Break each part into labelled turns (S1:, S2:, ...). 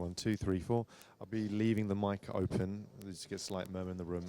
S1: 1, 2, 3, 4. I'll be leaving the mic open. Just get a slight murmur in the room.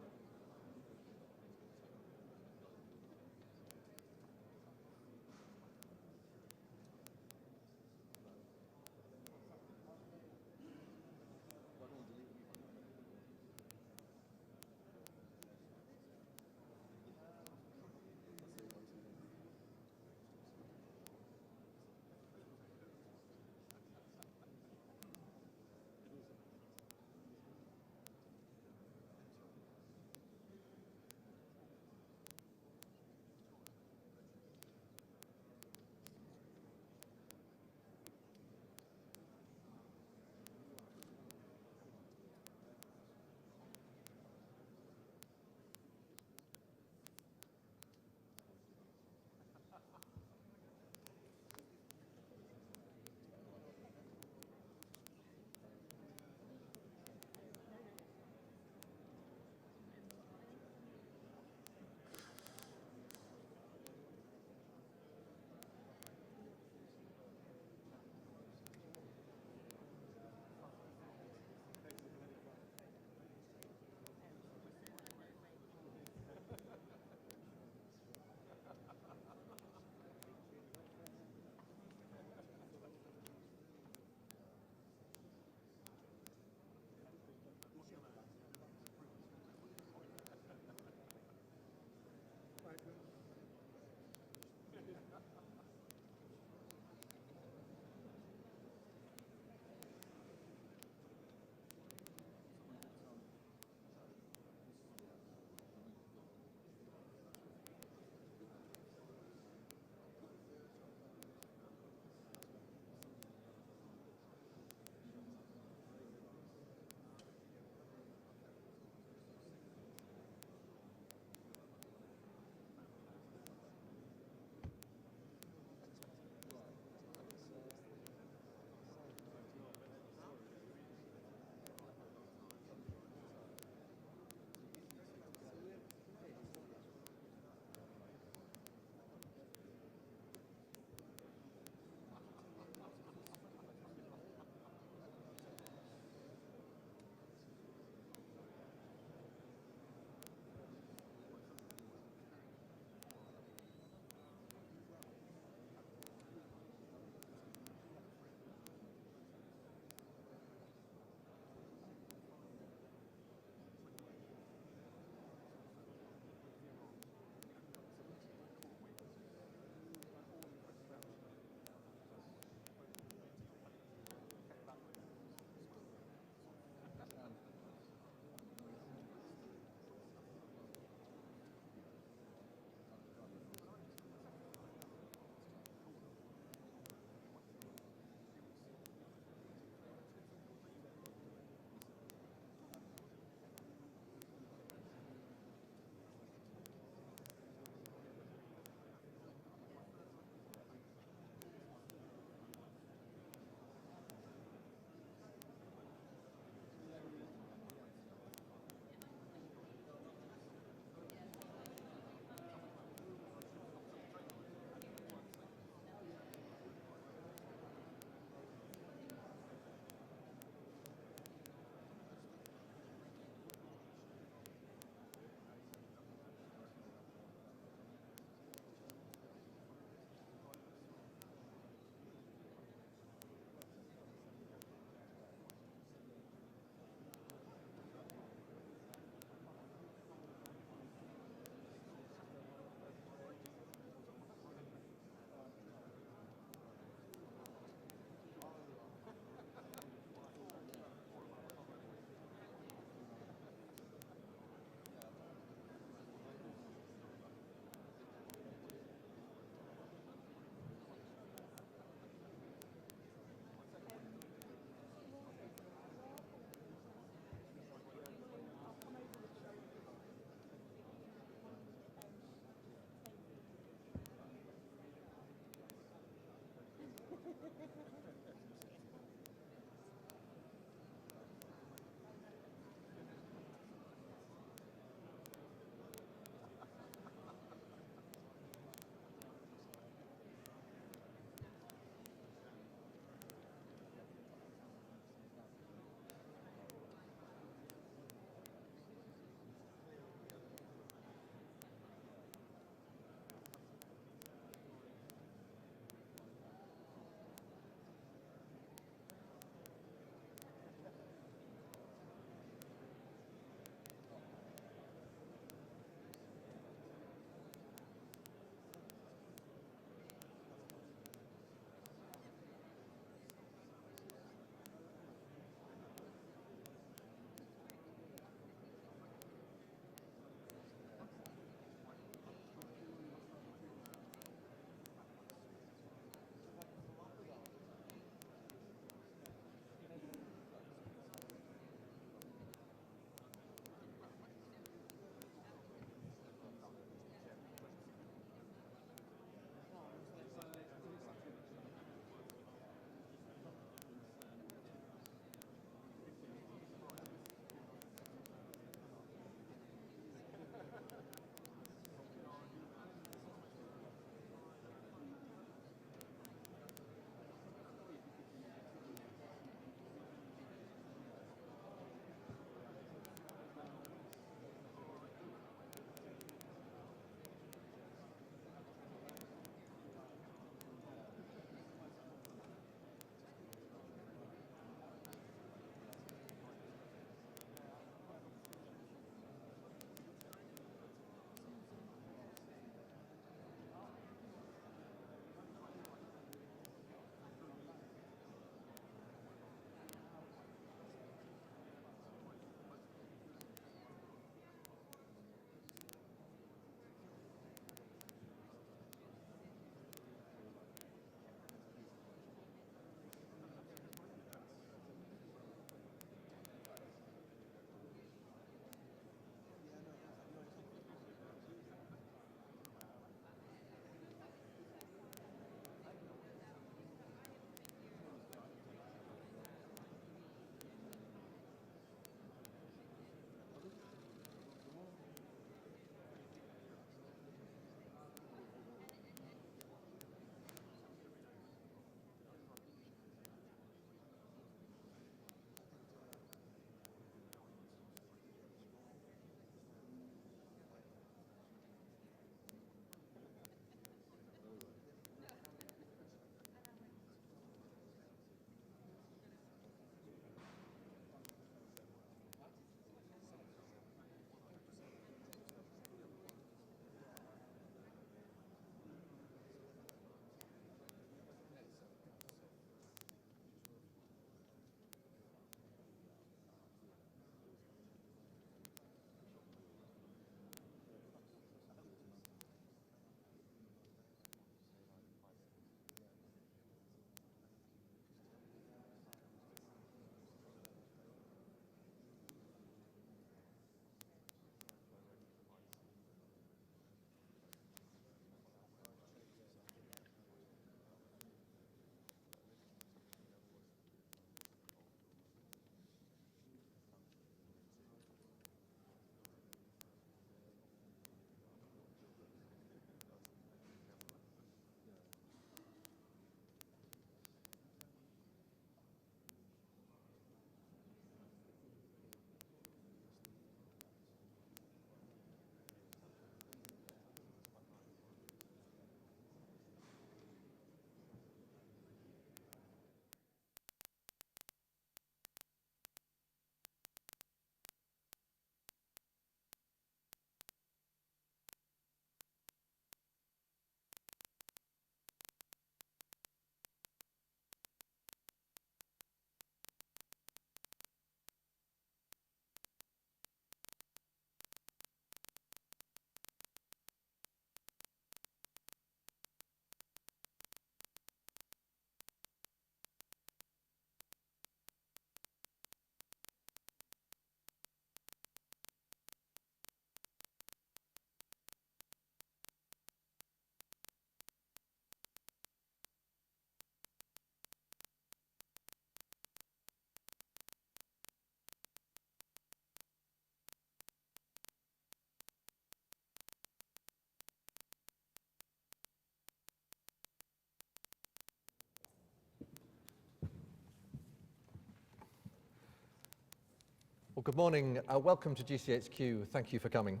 S2: Well, good morning. Welcome to GCHQ. Thank you for coming.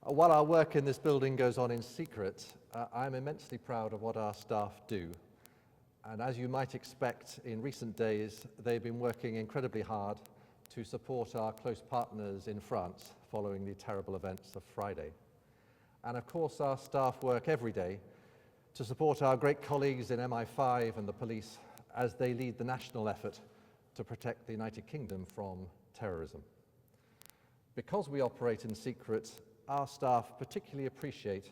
S2: While our work in this building goes on in secret, I'm immensely proud of what our staff do. And as you might expect, in recent days, they've been working incredibly hard to support our close partners in France following the terrible events of Friday. And of course, our staff work every day to support our great colleagues in MI5 and the police as they lead the national effort to protect the United Kingdom from terrorism. Because we operate in secret, our staff particularly appreciate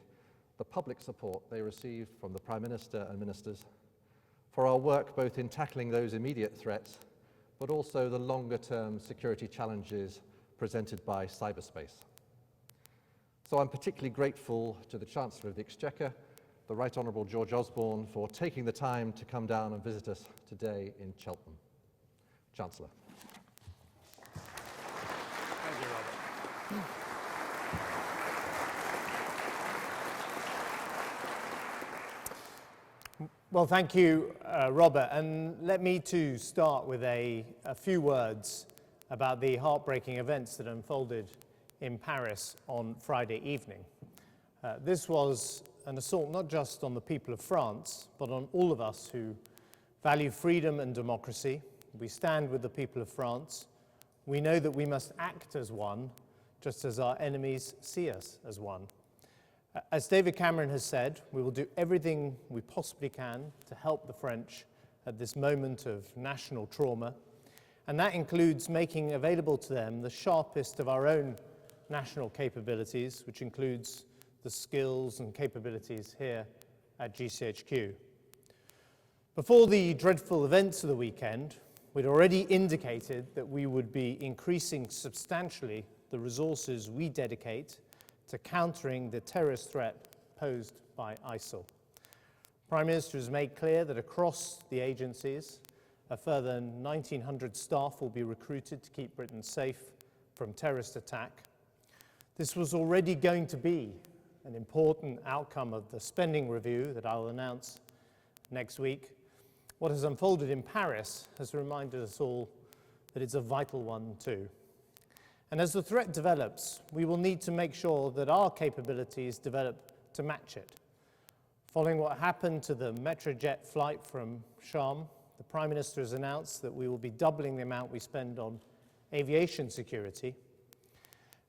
S2: the public support they received from the Prime Minister and ministers for our work both in tackling those immediate threats, but also the longer-term security challenges presented by cyberspace. So I'm particularly grateful to the Chancellor of the Exchequer, the Right Honourable George Osborne, for taking the time to come down and visit us today in Cheltenham. Chancellor.
S3: Thank you, Robert. Well, thank you, Robert. And let me too start with a few words about the heartbreaking events that unfolded in Paris on Friday evening. This was an assault not just on the people of France, but on all of us who value freedom and democracy. We stand with the people of France. We know that we must act as one, just as our enemies see us as one. As David Cameron has said, we will do everything we possibly can to help the French at this moment of national trauma, and that includes making available to them the sharpest of our own national capabilities, which includes the skills and capabilities here at GCHQ. Before the dreadful events of the weekend, we'd already indicated that we would be increasing substantially the resources we dedicate to countering the terrorist threat posed by ISIL. The Prime Minister has made clear that across the agencies, a further 1,900 staff will be recruited to keep Britain safe from terrorist attack. This was already going to be an important outcome of the spending review that I'll announce next week. What has unfolded in Paris has reminded us all that it's a vital one too. And as the threat develops, we will need to make sure that our capabilities develop to match it. Following what happened to the Metrojet flight from Sharm, the Prime Minister has announced that we will be doubling the amount we spend on aviation security.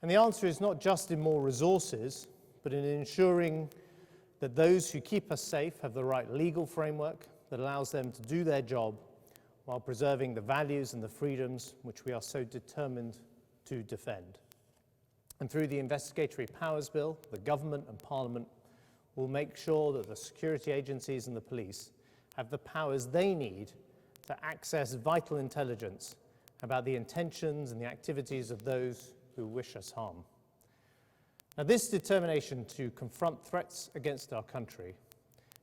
S3: And the answer is not just in more resources, but in ensuring that those who keep us safe have the right legal framework that allows them to do their job while preserving the values and the freedoms which we are so determined to defend. And through the Investigatory Powers Bill, the Government and Parliament will make sure that the security agencies and the police have the powers they need to access vital intelligence about the intentions and the activities of those who wish us harm. Now, this determination to confront threats against our country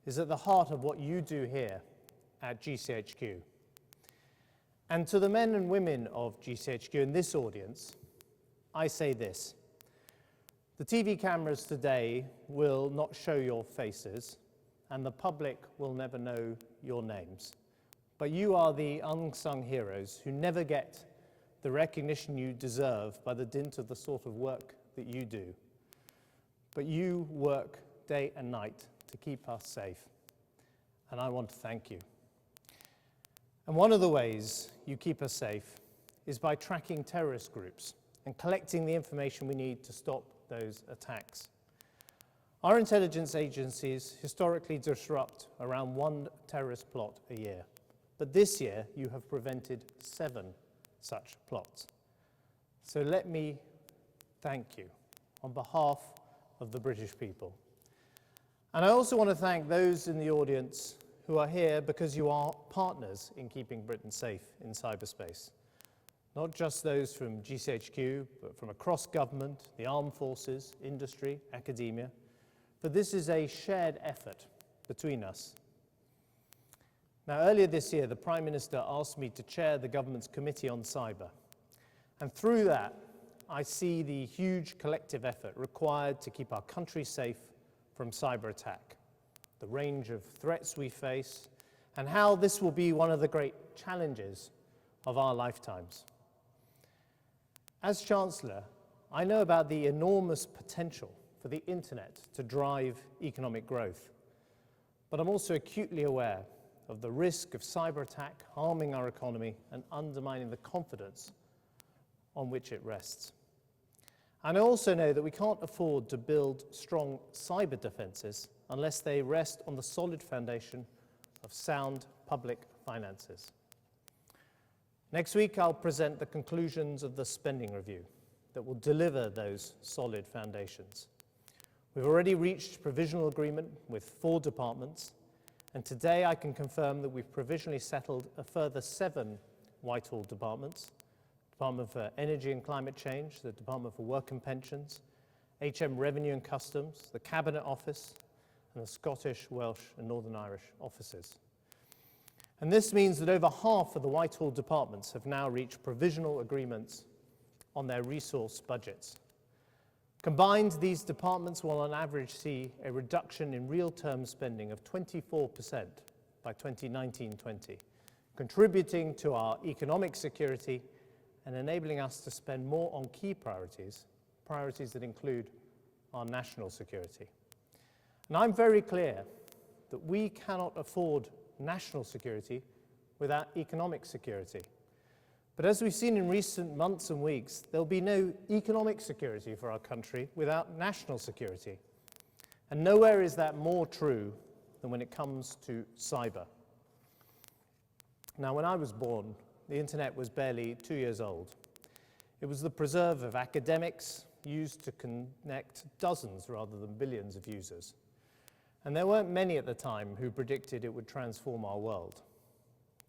S3: is at the heart of what you do here at GCHQ. And to the men and women of GCHQ in this audience, I say this. The TV cameras today will not show your faces, and the public will never know your names. But you are the unsung heroes who never get the recognition you deserve by the dint of the sort of work that you do. But you work day and night to keep us safe, and I want to thank you. And one of the ways you keep us safe is by tracking terrorist groups and collecting the information we need to stop those attacks. Our intelligence agencies historically disrupt around one terrorist plot a year, but this year you have prevented 7 such plots. So let me thank you on behalf of the British people. And I also want to thank those in the audience who are here because you are partners in keeping Britain safe in cyberspace. Not just those from GCHQ, but from across government, the armed forces, industry, academia. For this is a shared effort between us. Now, earlier this year, the Prime Minister asked me to chair the government's Committee on Cyber. And through that, I see the huge collective effort required to keep our country safe from cyber attack, the range of threats we face, and how this will be one of the great challenges of our lifetimes. As Chancellor, I know about the enormous potential for the internet to drive economic growth, but I'm also acutely aware of the risk of cyber attack harming our economy and undermining the confidence on which it rests. And I also know that we can't afford to build strong cyber defences unless they rest on the solid foundation of sound public finances. Next week, I'll present the conclusions of the spending review that will deliver those solid foundations. We've already reached provisional agreement with 4 departments, and today I can confirm that we've provisionally settled a further 7 Whitehall departments: Department for Energy and Climate Change, the Department for Work and Pensions, HM Revenue and Customs, the Cabinet Office, and the Scottish, Welsh and Northern Irish offices. And this means that over half of the Whitehall departments have now reached provisional agreements on their resource budgets. Combined, these departments will on average see a reduction in real-term spending of 24% by 2019-20, contributing to our economic security and enabling us to spend more on key priorities that include our national security. And I'm very clear that we cannot afford national security without economic security. But as we've seen in recent months and weeks, there'll be no economic security for our country without national security. And nowhere is that more true than when it comes to cyber. Now, when I was born, the internet was barely 2 years old. It was the preserve of academics used to connect dozens rather than billions of users. And there weren't many at the time who predicted it would transform our world.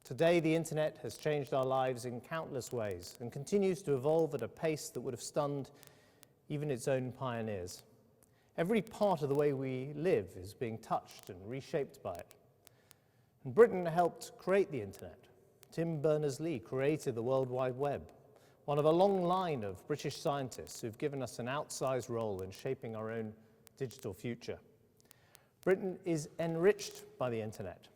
S3: Today, the internet has changed our lives in countless ways and continues to evolve at a pace that would have stunned even its own pioneers. Every part of the way we live is being touched and reshaped by it. And Britain helped create the internet. Tim Berners-Lee created the World Wide Web, one of a long line of British scientists who've given us an outsized role in shaping our own digital future. Britain is enriched by the internet,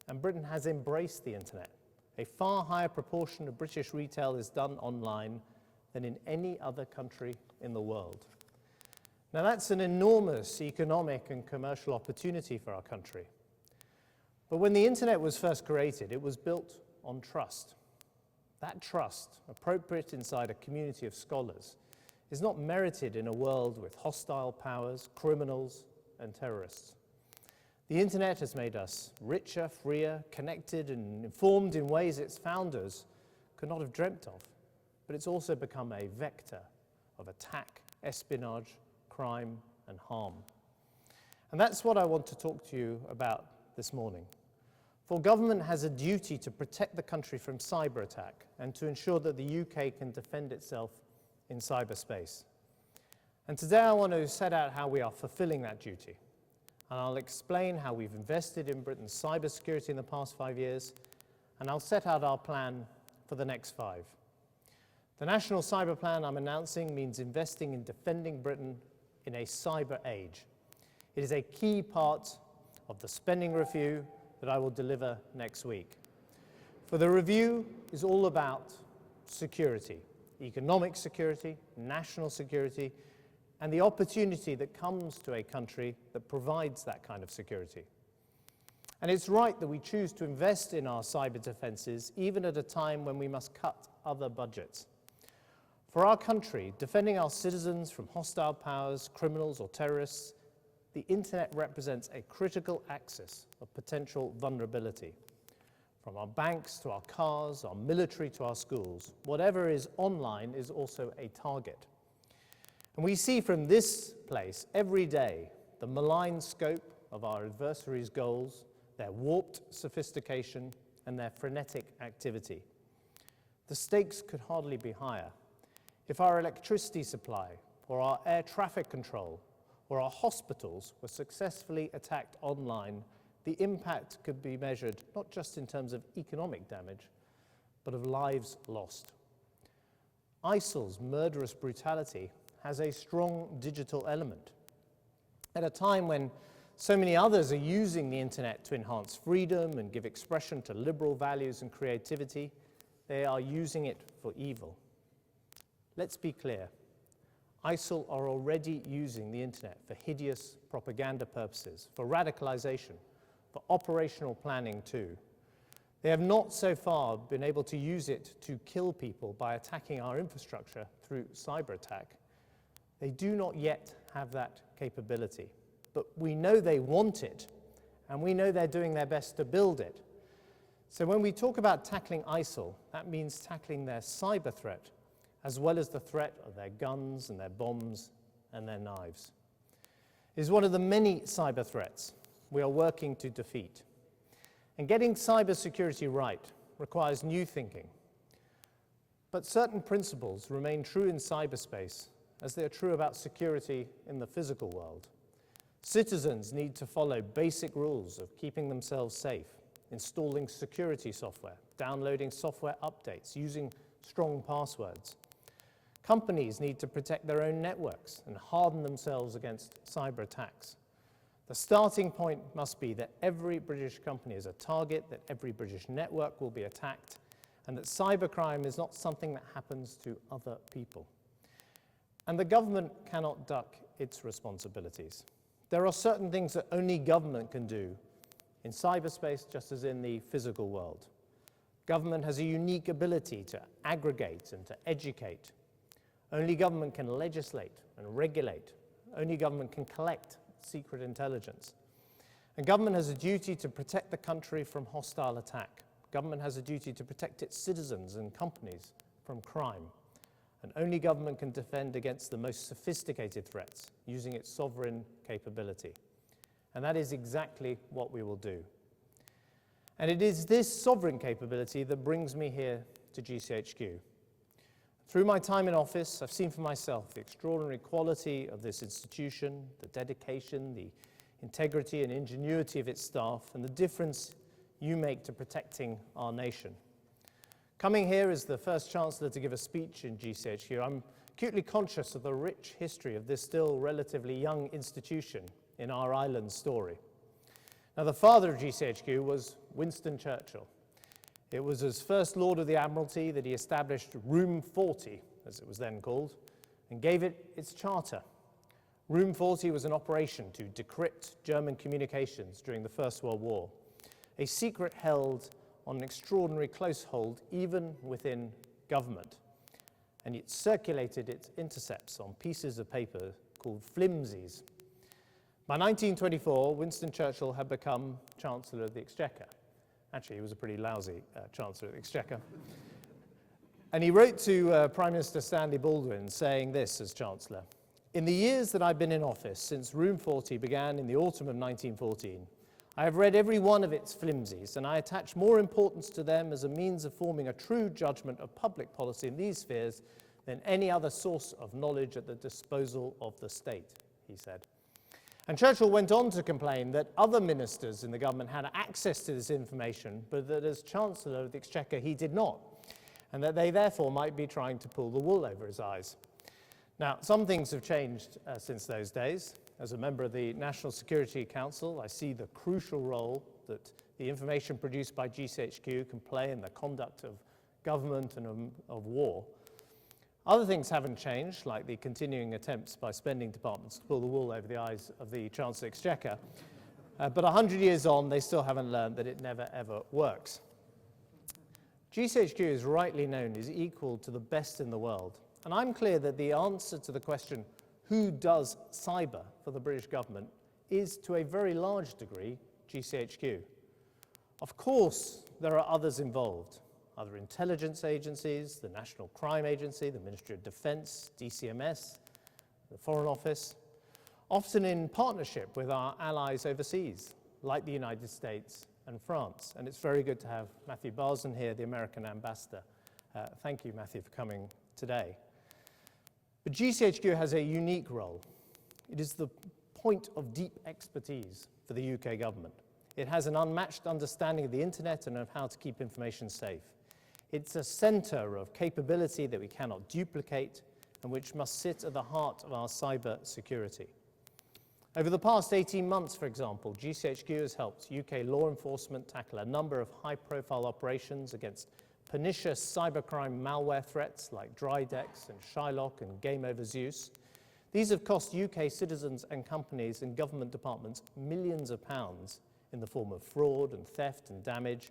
S3: and Britain has embraced the internet. A far higher proportion of British retail is done online than in any other country in the world. Now that's an enormous economic and commercial opportunity for our country. But when the internet was first created, it was built on trust. That trust, appropriate inside a community of scholars, is not merited in a world with hostile powers, criminals, and terrorists. The internet has made us richer, freer, connected, and informed in ways its founders could not have dreamt of. But it's also become a vector of attack, espionage, crime, and harm. And that's what I want to talk to you about this morning. For government has a duty to protect the country from cyber attack and to ensure that the UK can defend itself in cyberspace. And today I want to set out how we are fulfilling that duty. And I'll explain how we've invested in Britain's cybersecurity in the past 5 years, and I'll set out our plan for the next 5. The National Cyber Plan I'm announcing means investing in defending Britain in a cyber age. It is a key part of the spending review that I will deliver next week. For the review is all about security, economic security, national security, and the opportunity that comes to a country that provides that kind of security. And it's right that we choose to invest in our cyber defences even at a time when we must cut other budgets. For our country, defending our citizens from hostile powers, criminals or terrorists, the internet represents a critical axis of potential vulnerability. From our banks to our cars, our military to our schools, whatever is online is also a target. And we see from this place every day the malign scope of our adversaries' goals, their warped sophistication, and their frenetic activity. The stakes could hardly be higher. If our electricity supply, or our air traffic control, or our hospitals were successfully attacked online, the impact could be measured not just in terms of economic damage, but of lives lost. ISIL's murderous brutality has a strong digital element. At a time when so many others are using the internet to enhance freedom and give expression to liberal values and creativity, they are using it for evil. let's be clear. ISIL are already using the internet for hideous propaganda purposes, for radicalization, for operational planning too. They have not so far been able to use it to kill people by attacking our infrastructure through cyber attack. They do not yet have that capability, but we know they want it, and we know they're doing their best to build it. So when we talk about tackling ISIL, that means tackling their cyber threat, as well as the threat of their guns and their bombs and their knives. It is one of the many cyber threats we are working to defeat. And getting cybersecurity right requires new thinking. But certain principles remain true in cyberspace as they are true about security in the physical world. Citizens need to follow basic rules of keeping themselves safe, installing security software, downloading software updates, using strong passwords. Companies need to protect their own networks and harden themselves against cyber attacks. The starting point must be that every British company is a target, that every British network will be attacked, and that cybercrime is not something that happens to other people. And the government cannot duck its responsibilities. There are certain things that only government can do in cyberspace just as in the physical world. Government has a unique ability to aggregate and to educate. Only government can legislate and regulate. Only government can collect secret intelligence. And government has a duty to protect the country from hostile attack. Government has a duty to protect its citizens and companies from crime. And only government can defend against the most sophisticated threats using its sovereign capability. And that is exactly what we will do. And it is this sovereign capability that brings me here to GCHQ. Through my time in office, I've seen for myself the extraordinary quality of this institution, the dedication, the integrity and ingenuity of its staff, and the difference you make to protecting our nation. Coming here as the first Chancellor to give a speech in GCHQ, I'm acutely conscious of the rich history of this still relatively young institution in our island story. Now, the father of GCHQ was Winston Churchill. It was as First Lord of the Admiralty that he established Room 40, as it was then called, and gave it its charter. Room 40 was an operation to decrypt German communications during the First World War, a secret held on an extraordinary close hold even within government. And it circulated its intercepts on pieces of paper called flimsies. By 1924, Winston Churchill had become Chancellor of the Exchequer. Actually, he was a pretty lousy Chancellor of the Exchequer. And he wrote to Prime Minister Stanley Baldwin saying this as Chancellor: "In the years that I've been in office, since Room 40 began in the autumn of 1914, I have read every one of its flimsies, and I attach more importance to them as a means of forming a true judgment of public policy in these spheres than any other source of knowledge at the disposal of the state," he said. And Churchill went on to complain that other ministers in the government had access to this information, but that as Chancellor of the Exchequer he did not, and that they therefore might be trying to pull the wool over his eyes. Now, some things have changed since those days. As a member of the National Security Council, I see the crucial role that the information produced by GCHQ can play in the conduct of government and of war. Other things haven't changed, like the continuing attempts by spending departments to pull the wool over the eyes of the Chancellor of the Exchequer. But 100 years on, they still haven't learned that it never, ever works. GCHQ is rightly known as equal to the best in the world. And I'm clear that the answer to the question, who does cyber for the British government, is to a very large degree GCHQ. Of course, there are others involved. Other intelligence agencies, the National Crime Agency, the Ministry of Defence, DCMS, the Foreign Office, often in partnership with our allies overseas, like the United States and France. And it's very good to have Matthew Barson here, the American ambassador. Thank you, Matthew, for coming today. But GCHQ has a unique role. It is the point of deep expertise for the UK government. It has an unmatched understanding of the internet and of how to keep information safe. It's a centre of capability that we cannot duplicate and which must sit at the heart of our cyber security. Over the past 18 months, for example, GCHQ has helped UK law enforcement tackle a number of high-profile operations against pernicious cybercrime malware threats like Drydex and Shylock and Game Over's use. These have cost UK citizens and companies and government departments millions of pounds in the form of fraud and theft and damage.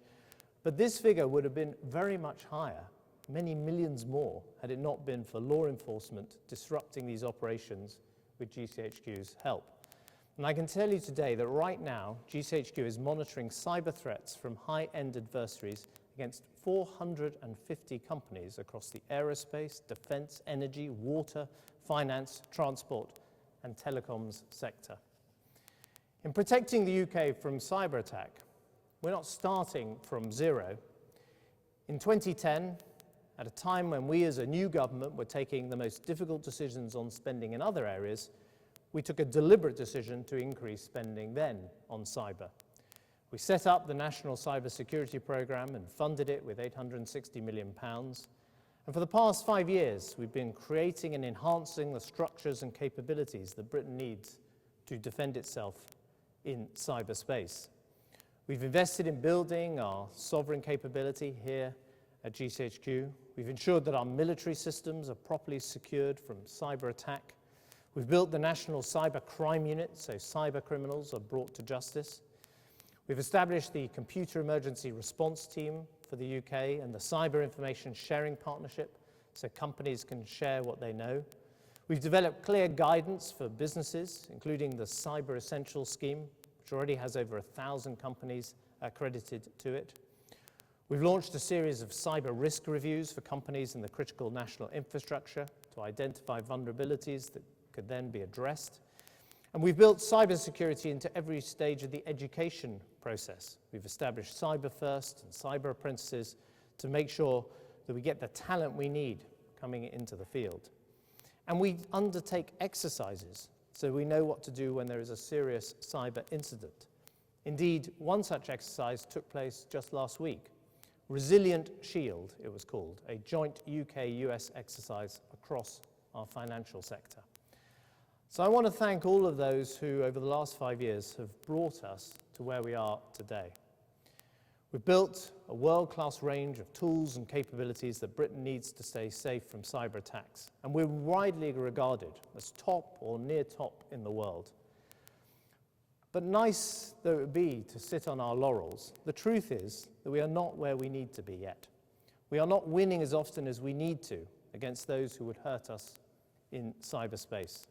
S3: But this figure would have been very much higher, many millions more, had it not been for law enforcement disrupting these operations with GCHQ's help. And I can tell you today that right now, GCHQ is monitoring cyber threats from high-end adversaries against 450 companies across the aerospace, defence, energy, water, finance, transport, and telecoms sector. In protecting the UK from cyber attack, we're not starting from zero. In 2010, at a time when we as a new government were taking the most difficult decisions on spending in other areas, we took a deliberate decision to increase spending then on cyber. We set up the National Cyber Security Programme and funded it with £860 million. And for the past 5 years, we've been creating and enhancing the structures and capabilities that Britain needs to defend itself in cyberspace. We've invested in building our sovereign capability here at GCHQ. We've ensured that our military systems are properly secured from cyber attack. We've built the National Cyber Crime Unit, so cyber criminals are brought to justice. We've established the Computer Emergency Response Team for the UK and the Cyber Information Sharing Partnership, so companies can share what they know. We've developed clear guidance for businesses, including the Cyber Essentials Scheme, which already has over 1,000 companies accredited to it. We've launched a series of cyber risk reviews for companies in the critical national infrastructure to identify vulnerabilities that could then be addressed. And we've built cybersecurity into every stage of the education process. We've established Cyber First and cyber apprentices to make sure that we get the talent we need coming into the field. And we undertake exercises so we know what to do when there is a serious cyber incident. Indeed, one such exercise took place just last week. Resilient Shield, it was called, a joint UK-US exercise across our financial sector. So I want to thank all of those who, over the last 5 years, have brought us to where we are today. We've built a world-class range of tools and capabilities that Britain needs to stay safe from cyber attacks, and we're widely regarded as top or near top in the world. But nice though it would be to sit on our laurels, the truth is that we are not where we need to be yet. We are not winning as often as we need to against those who would hurt us in cyberspace.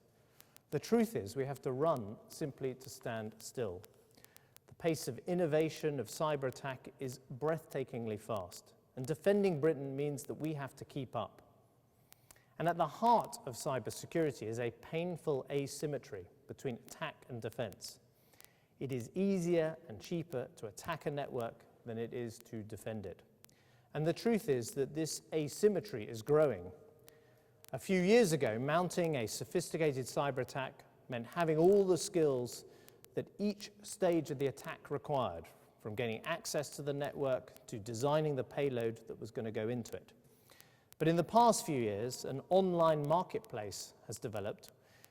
S3: The truth is we have to run simply to stand still. The pace of innovation of cyber attack is breathtakingly fast, and defending Britain means that we have to keep up. And at the heart of cybersecurity is a painful asymmetry between attack and defense. It is easier and cheaper to attack a network than it is to defend it. And the truth is that this asymmetry is growing. A few years ago, mounting a sophisticated cyber attack meant having all the skills that each stage of the attack required, from gaining access to the network to designing the payload that was going to go into it. But in the past few years, an online marketplace has developed,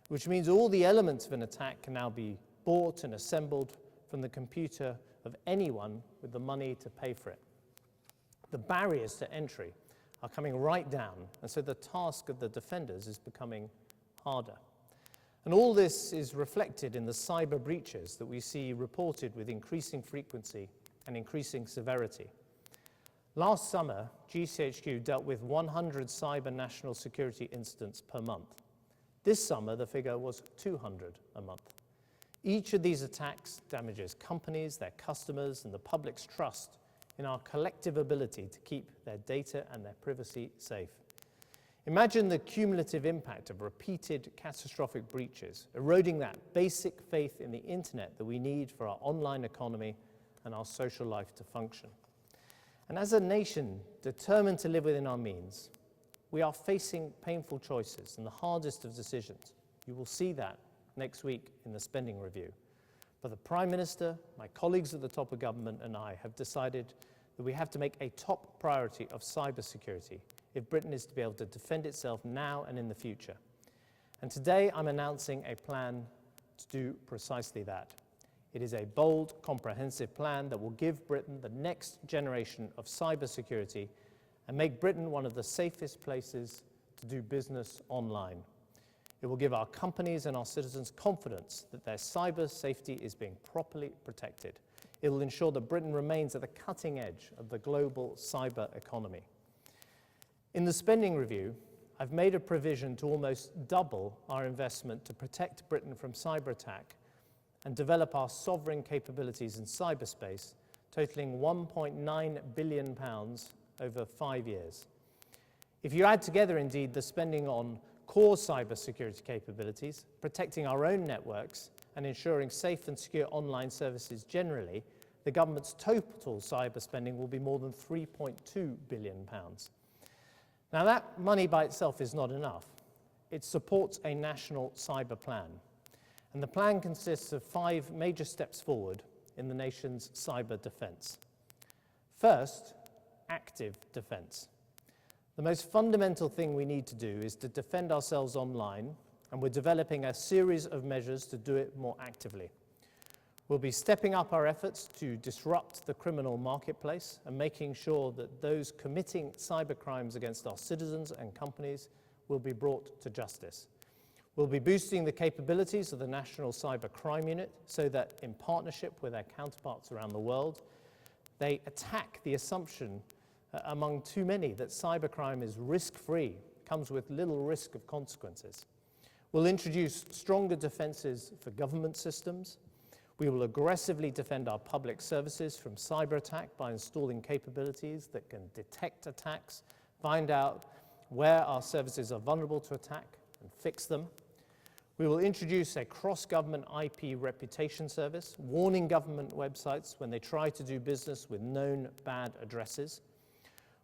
S3: which means all the elements of an attack can now be bought and assembled from the computer of anyone with the money to pay for it. The barriers to entry are coming right down, and so the task of the defenders is becoming harder. And all this is reflected in the cyber breaches that we see reported with increasing frequency and increasing severity. Last summer, GCHQ dealt with 100 cyber national security incidents per month. This summer, the figure was 200 a month. Each of these attacks damages companies, their customers, and the public's trust in our collective ability to keep their data and their privacy safe. Imagine the cumulative impact of repeated catastrophic breaches, eroding that basic faith in the internet that we need for our online economy and our social life to function. And as a nation determined to live within our means, we are facing painful choices and the hardest of decisions. You will see that next week in the spending review. But the Prime Minister, my colleagues at the top of government and I have decided that we have to make a top priority of cybersecurity if Britain is to be able to defend itself now and in the future. And today I'm announcing a plan to do precisely that. It is a bold, comprehensive plan that will give Britain the next generation of cybersecurity and make Britain one of the safest places to do business online. It will give our companies and our citizens confidence that their cyber safety is being properly protected. It will ensure that Britain remains at the cutting edge of the global cyber economy. In the spending review, I've made a provision to almost double our investment to protect Britain from cyber attack and develop our sovereign capabilities in cyberspace, totaling £1.9 billion over 5 years. If you add together, indeed, the spending on core cybersecurity capabilities, protecting our own networks, and ensuring safe and secure online services generally, the government's total cyber spending will be more than £3.2 billion. Now, that money by itself is not enough. It supports a national cyber plan. And the plan consists of 5 major steps forward in the nation's cyber defence. First, active defence. The most fundamental thing we need to do is to defend ourselves online, and we're developing a series of measures to do it more actively. We'll be stepping up our efforts to disrupt the criminal marketplace and making sure that those committing cyber crimes against our citizens and companies will be brought to justice. We'll be boosting the capabilities of the National Cyber Crime Unit so that, in partnership with their counterparts around the world, they attack the assumption among too many that cybercrime is risk-free, comes with little risk of consequences. We'll introduce stronger defences for government systems. We will aggressively defend our public services from cyber attack by installing capabilities that can detect attacks, find out where our services are vulnerable to attack, and fix them. We will introduce a cross-government IP reputation service, warning government websites when they try to do business with known bad addresses.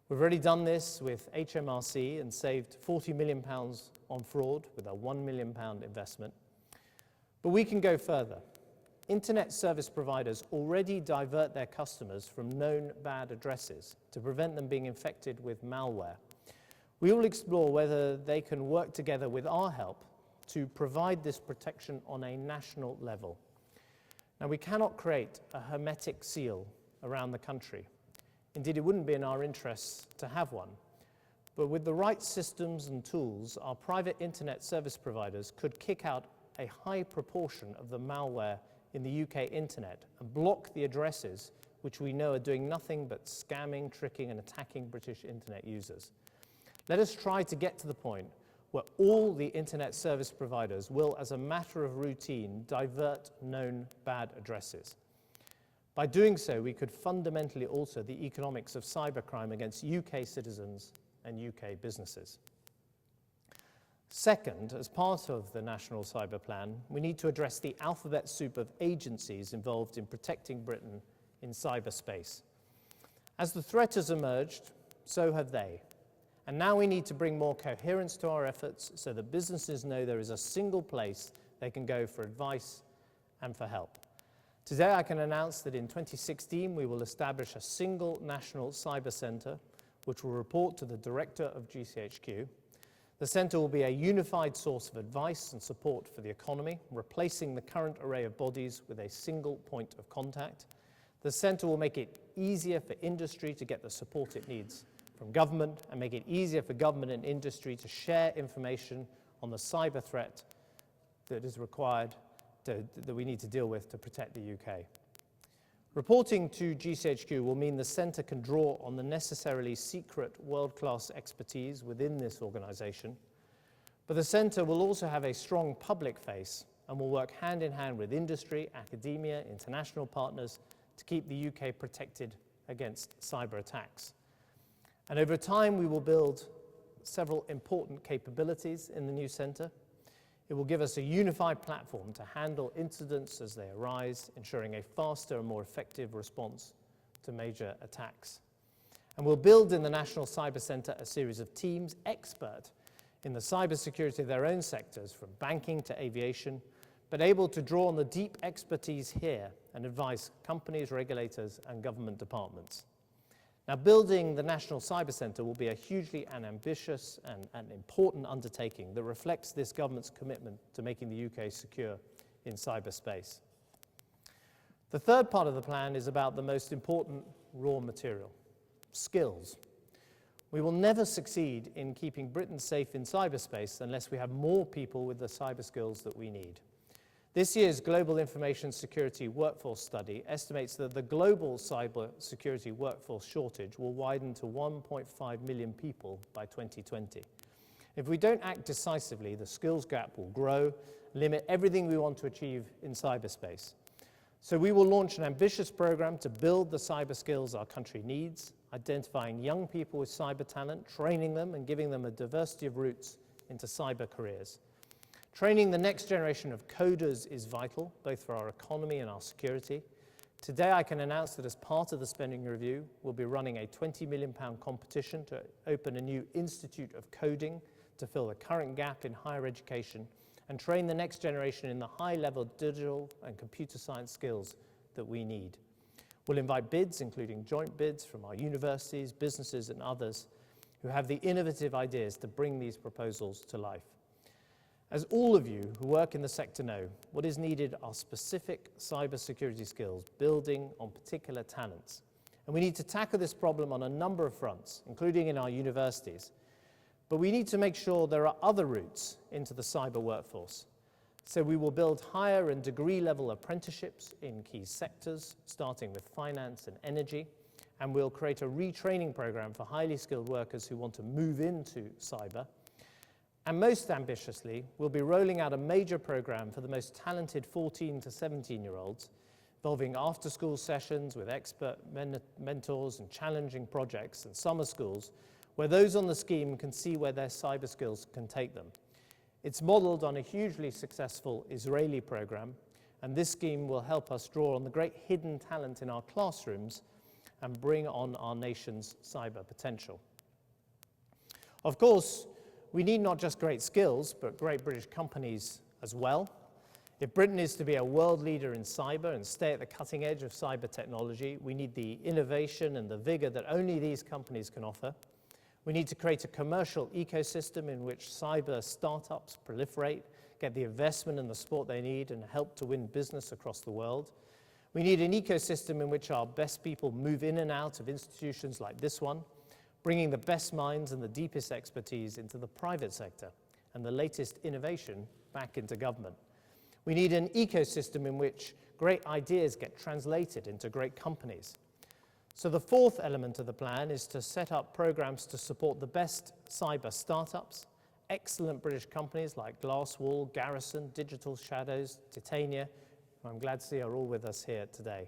S3: We've already done this with HMRC and saved £40 million on fraud with a £1 million investment. But we can go further. Internet service providers already divert their customers from known bad addresses to prevent them being infected with malware. We will explore whether they can work together with our help to provide this protection on a national level. Now, we cannot create a hermetic seal around the country. Indeed, it wouldn't be in our interests to have one. But with the right systems and tools, our private internet service providers could kick out a high proportion of the malware in the UK internet and block the addresses which we know are doing nothing but scamming, tricking, and attacking British internet users. Let us try to get to the point where all the internet service providers will, as a matter of routine, divert known bad addresses. By doing so, we could fundamentally alter the economics of cybercrime against UK citizens and UK businesses. Second, as part of the National Cyber Plan, we need to address the alphabet soup of agencies involved in protecting Britain in cyberspace. As the threat has emerged, so have they. And now we need to bring more coherence to our efforts so that businesses know there is a single place they can go for advice and for help. Today I can announce that in 2016 we will establish a single national cyber centre which will report to the director of GCHQ. The centre will be a unified source of advice and support for the economy, replacing the current array of bodies with a single point of contact. The centre will make it easier for industry to get the support it needs from government and make it easier for government and industry to share information on the cyber threat that is required that we need to deal with to protect the UK. Reporting to GCHQ will mean the centre can draw on the necessarily secret world-class expertise within this organisation, but the centre will also have a strong public face and will work hand in hand with industry, academia, international partners to keep the UK protected against cyber attacks. And over time, we will build several important capabilities in the new centre. It will give us a unified platform to handle incidents as they arise, ensuring a faster and more effective response to major attacks. And we'll build in the National Cyber Centre a series of teams expert in the cybersecurity of their own sectors, from banking to aviation, but able to draw on the deep expertise here and advise companies, regulators, and government departments. Now, building the National Cyber Centre will be a hugely ambitious and important undertaking that reflects this government's commitment to making the UK secure in cyberspace. The third part of the plan is about the most important raw material, skills. We will never succeed in keeping Britain safe in cyberspace unless we have more people with the cyber skills that we need. This year's Global Information Security Workforce Study estimates that the global cyber security workforce shortage will widen to 1.5 million people by 2020. If we don't act decisively, the skills gap will grow, limit everything we want to achieve in cyberspace. So we will launch an ambitious program to build the cyber skills our country needs, identifying young people with cyber talent, training them and giving them a diversity of routes into cyber careers. Training the next generation of coders is vital, both for our economy and our security. Today I can announce that as part of the spending review, we'll be running a £20 million competition to open a new Institute of Coding to fill the current gap in higher education and train the next generation in the high-level digital and computer science skills that we need. We'll invite bids, including joint bids from our universities, businesses and others who have the innovative ideas to bring these proposals to life. As all of you who work in the sector know, what is needed are specific cybersecurity skills, building on particular talents. And we need to tackle this problem on a number of fronts, including in our universities. But we need to make sure there are other routes into the cyber workforce. So we will build higher and degree-level apprenticeships in key sectors, starting with finance and energy, and we'll create a retraining program for highly skilled workers who want to move into cyber. And most ambitiously, we'll be rolling out a major program for the most talented 14 to 17-year-olds, involving after-school sessions with expert mentors and challenging projects and summer schools, where those on the scheme can see where their cyber skills can take them. It's modelled on a hugely successful Israeli program, and this scheme will help us draw on the great hidden talent in our classrooms and bring on our nation's cyber potential. Of course, we need not just great skills, but great British companies as well. If Britain is to be a world leader in cyber and stay at the cutting edge of cyber technology, we need the innovation and the vigour that only these companies can offer. We need to create a commercial ecosystem in which cyber startups proliferate, get the investment and the support they need, and help to win business across the world. We need an ecosystem in which our best people move in and out of institutions like this one, bringing the best minds and the deepest expertise into the private sector and the latest innovation back into government. We need an ecosystem in which great ideas get translated into great companies. So the fourth element of the plan is to set up programs to support the best cyber startups, excellent British companies like Glasswall, Garrison, Digital Shadows, Titania, who I'm glad to see are all with us here today.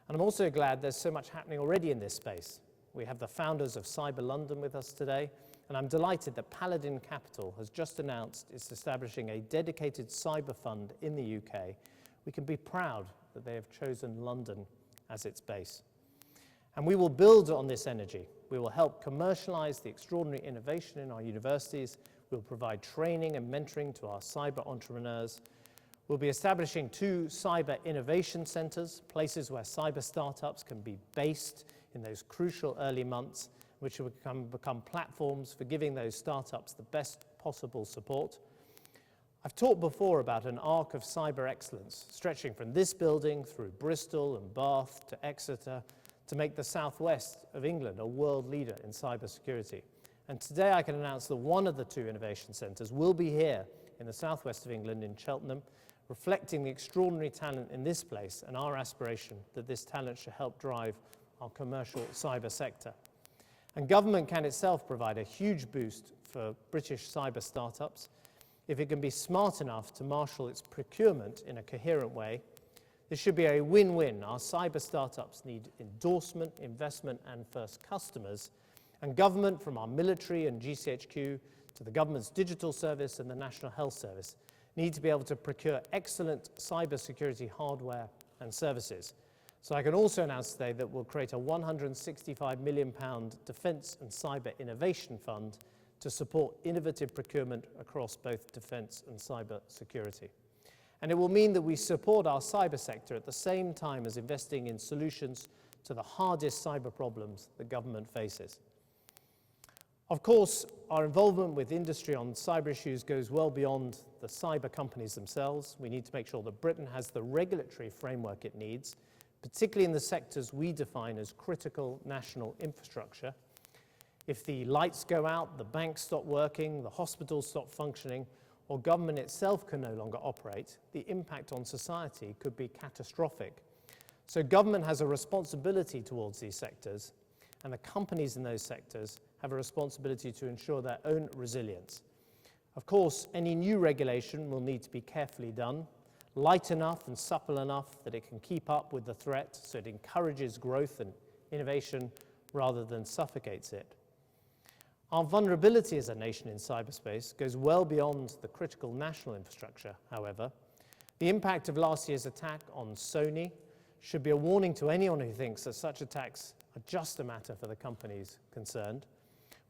S3: And I'm also glad there's so much happening already in this space. We have the founders of Cyber London with us today, and I'm delighted that Paladin Capital has just announced it's establishing a dedicated cyber fund in the UK. We can be proud that they have chosen London as its base. And we will build on this energy. We will help commercialise the extraordinary innovation in our universities. We'll provide training and mentoring to our cyber entrepreneurs. We'll be establishing 2 cyber innovation centres, places where cyber startups can be based in those crucial early months, which will become platforms for giving those startups the best possible support. I've talked before about an arc of cyber excellence, stretching from this building through Bristol and Bath to Exeter, to make the southwest of England a world leader in cybersecurity. And today I can announce that one of the 2 innovation centres will be here in the southwest of England in Cheltenham, reflecting the extraordinary talent in this place and our aspiration that this talent should help drive our commercial cyber sector. And government can itself provide a huge boost for British cyber startups if it can be smart enough to marshal its procurement in a coherent way. This should be a win-win. Our cyber startups need endorsement, investment, and first customers. And government, from our military and GCHQ to the government's digital service and the National Health Service, need to be able to procure excellent cybersecurity hardware and services. So I can also announce today that we'll create a £165 million Defence and Cyber Innovation Fund to support innovative procurement across both defence and cyber security. And it will mean that we support our cyber sector at the same time as investing in solutions to the hardest cyber problems the government faces. Of course, our involvement with industry on cyber issues goes well beyond the cyber companies themselves. We need to make sure that Britain has the regulatory framework it needs, particularly in the sectors we define as critical national infrastructure. If the lights go out, the banks stop working, the hospitals stop functioning, or government itself can no longer operate, the impact on society could be catastrophic. So government has a responsibility towards these sectors, and the companies in those sectors have a responsibility to ensure their own resilience. Of course, any new regulation will need to be carefully done, light enough and supple enough that it can keep up with the threat, so it encourages growth and innovation rather than suffocates it. Our vulnerability as a nation in cyberspace goes well beyond the critical national infrastructure, however. The impact of last year's attack on Sony should be a warning to anyone who thinks that such attacks are just a matter for the companies concerned.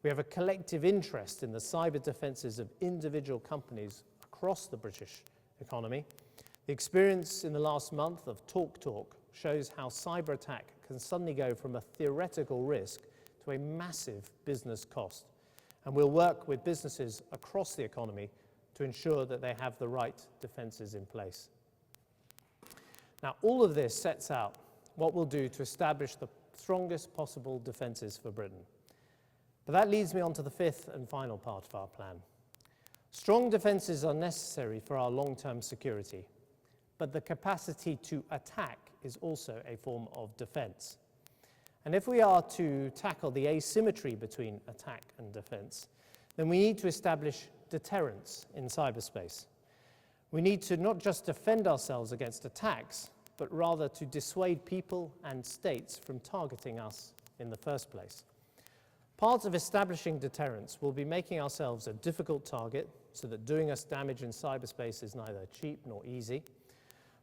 S3: We have a collective interest in the cyber defences of individual companies across the British economy. The experience in the last month of TalkTalk shows how cyber attack can suddenly go from a theoretical risk to a massive business cost. And we'll work with businesses across the economy to ensure that they have the right defences in place. Now, all of this sets out what we'll do to establish the strongest possible defences for Britain. But that leads me on to the fifth and final part of our plan. Strong defences are necessary for our long-term security, but the capacity to attack is also a form of defence. And if we are to tackle the asymmetry between attack and defence, then we need to establish deterrence in cyberspace. We need to not just defend ourselves against attacks, but rather to dissuade people and states from targeting us in the first place. Part of establishing deterrence will be making ourselves a difficult target so that doing us damage in cyberspace is neither cheap nor easy.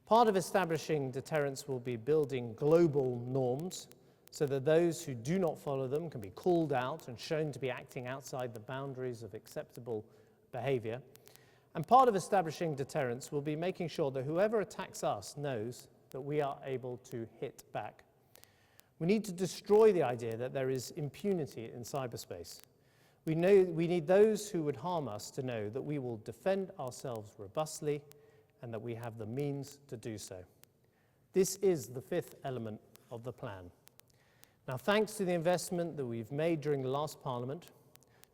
S3: Part of establishing deterrence will be building global norms so that those who do not follow them can be called out and shown to be acting outside the boundaries of acceptable behaviour. And part of establishing deterrence will be making sure that whoever attacks us knows that we are able to hit back. We need to destroy the idea that there is impunity in cyberspace. We need those who would harm us to know that we will defend ourselves robustly and that we have the means to do so. This is the fifth element of the plan. Now, thanks to the investment that we've made during the last Parliament,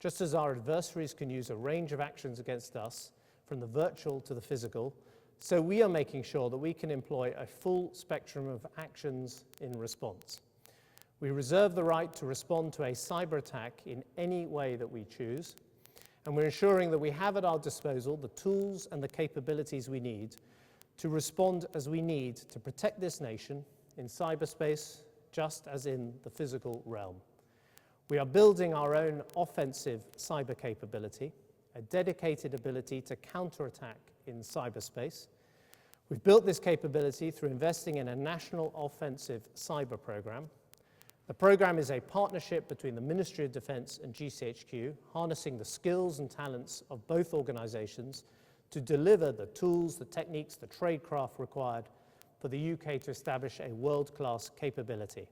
S3: just as our adversaries can use a range of actions against us, from the virtual to the physical, so we are making sure that we can employ a full spectrum of actions in response. We reserve the right to respond to a cyber attack in any way that we choose, and we're ensuring that we have at our disposal the tools and the capabilities we need to respond as we need to protect this nation in cyberspace, just as in the physical realm. We are building our own offensive cyber capability, a dedicated ability to counterattack in cyberspace. We've built this capability through investing in a national offensive cyber program. The program is a partnership between the Ministry of Defence and GCHQ, harnessing the skills and talents of both organisations to deliver the tools, the techniques, the tradecraft required for the UK to establish a world-class capability.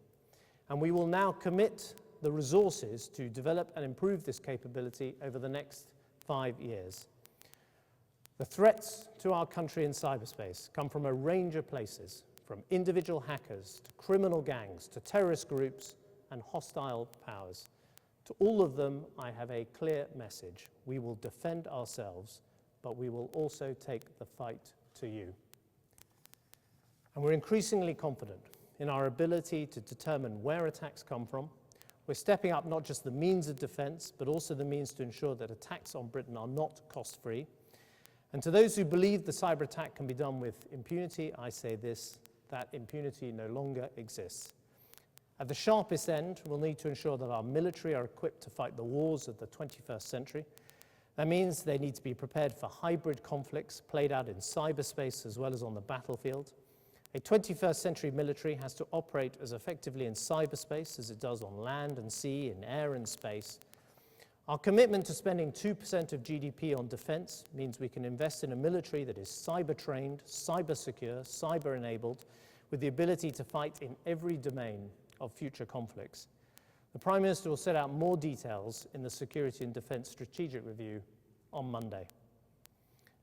S3: And we will now commit the resources to develop and improve this capability over the next 5 years. The threats to our country in cyberspace come from a range of places, from individual hackers to criminal gangs to terrorist groups and hostile powers. To all of them, I have a clear message. We will defend ourselves, but we will also take the fight to you. And we're increasingly confident in our ability to determine where attacks come from. We're stepping up not just the means of defence, but also the means to ensure that attacks on Britain are not cost-free. And to those who believe the cyber attack can be done with impunity, I say this: that impunity no longer exists. At the sharpest end, we'll need to ensure that our military are equipped to fight the wars of the 21st century. That means they need to be prepared for hybrid conflicts played out in cyberspace as well as on the battlefield. A 21st century military has to operate as effectively in cyberspace as it does on land and sea, in air and space. Our commitment to spending 2% of GDP on defence means we can invest in a military that is cyber-trained, cyber-secure, cyber-enabled, with the ability to fight in every domain of future conflicts. The Prime Minister will set out more details in the Security and Defence Strategic Review on Monday.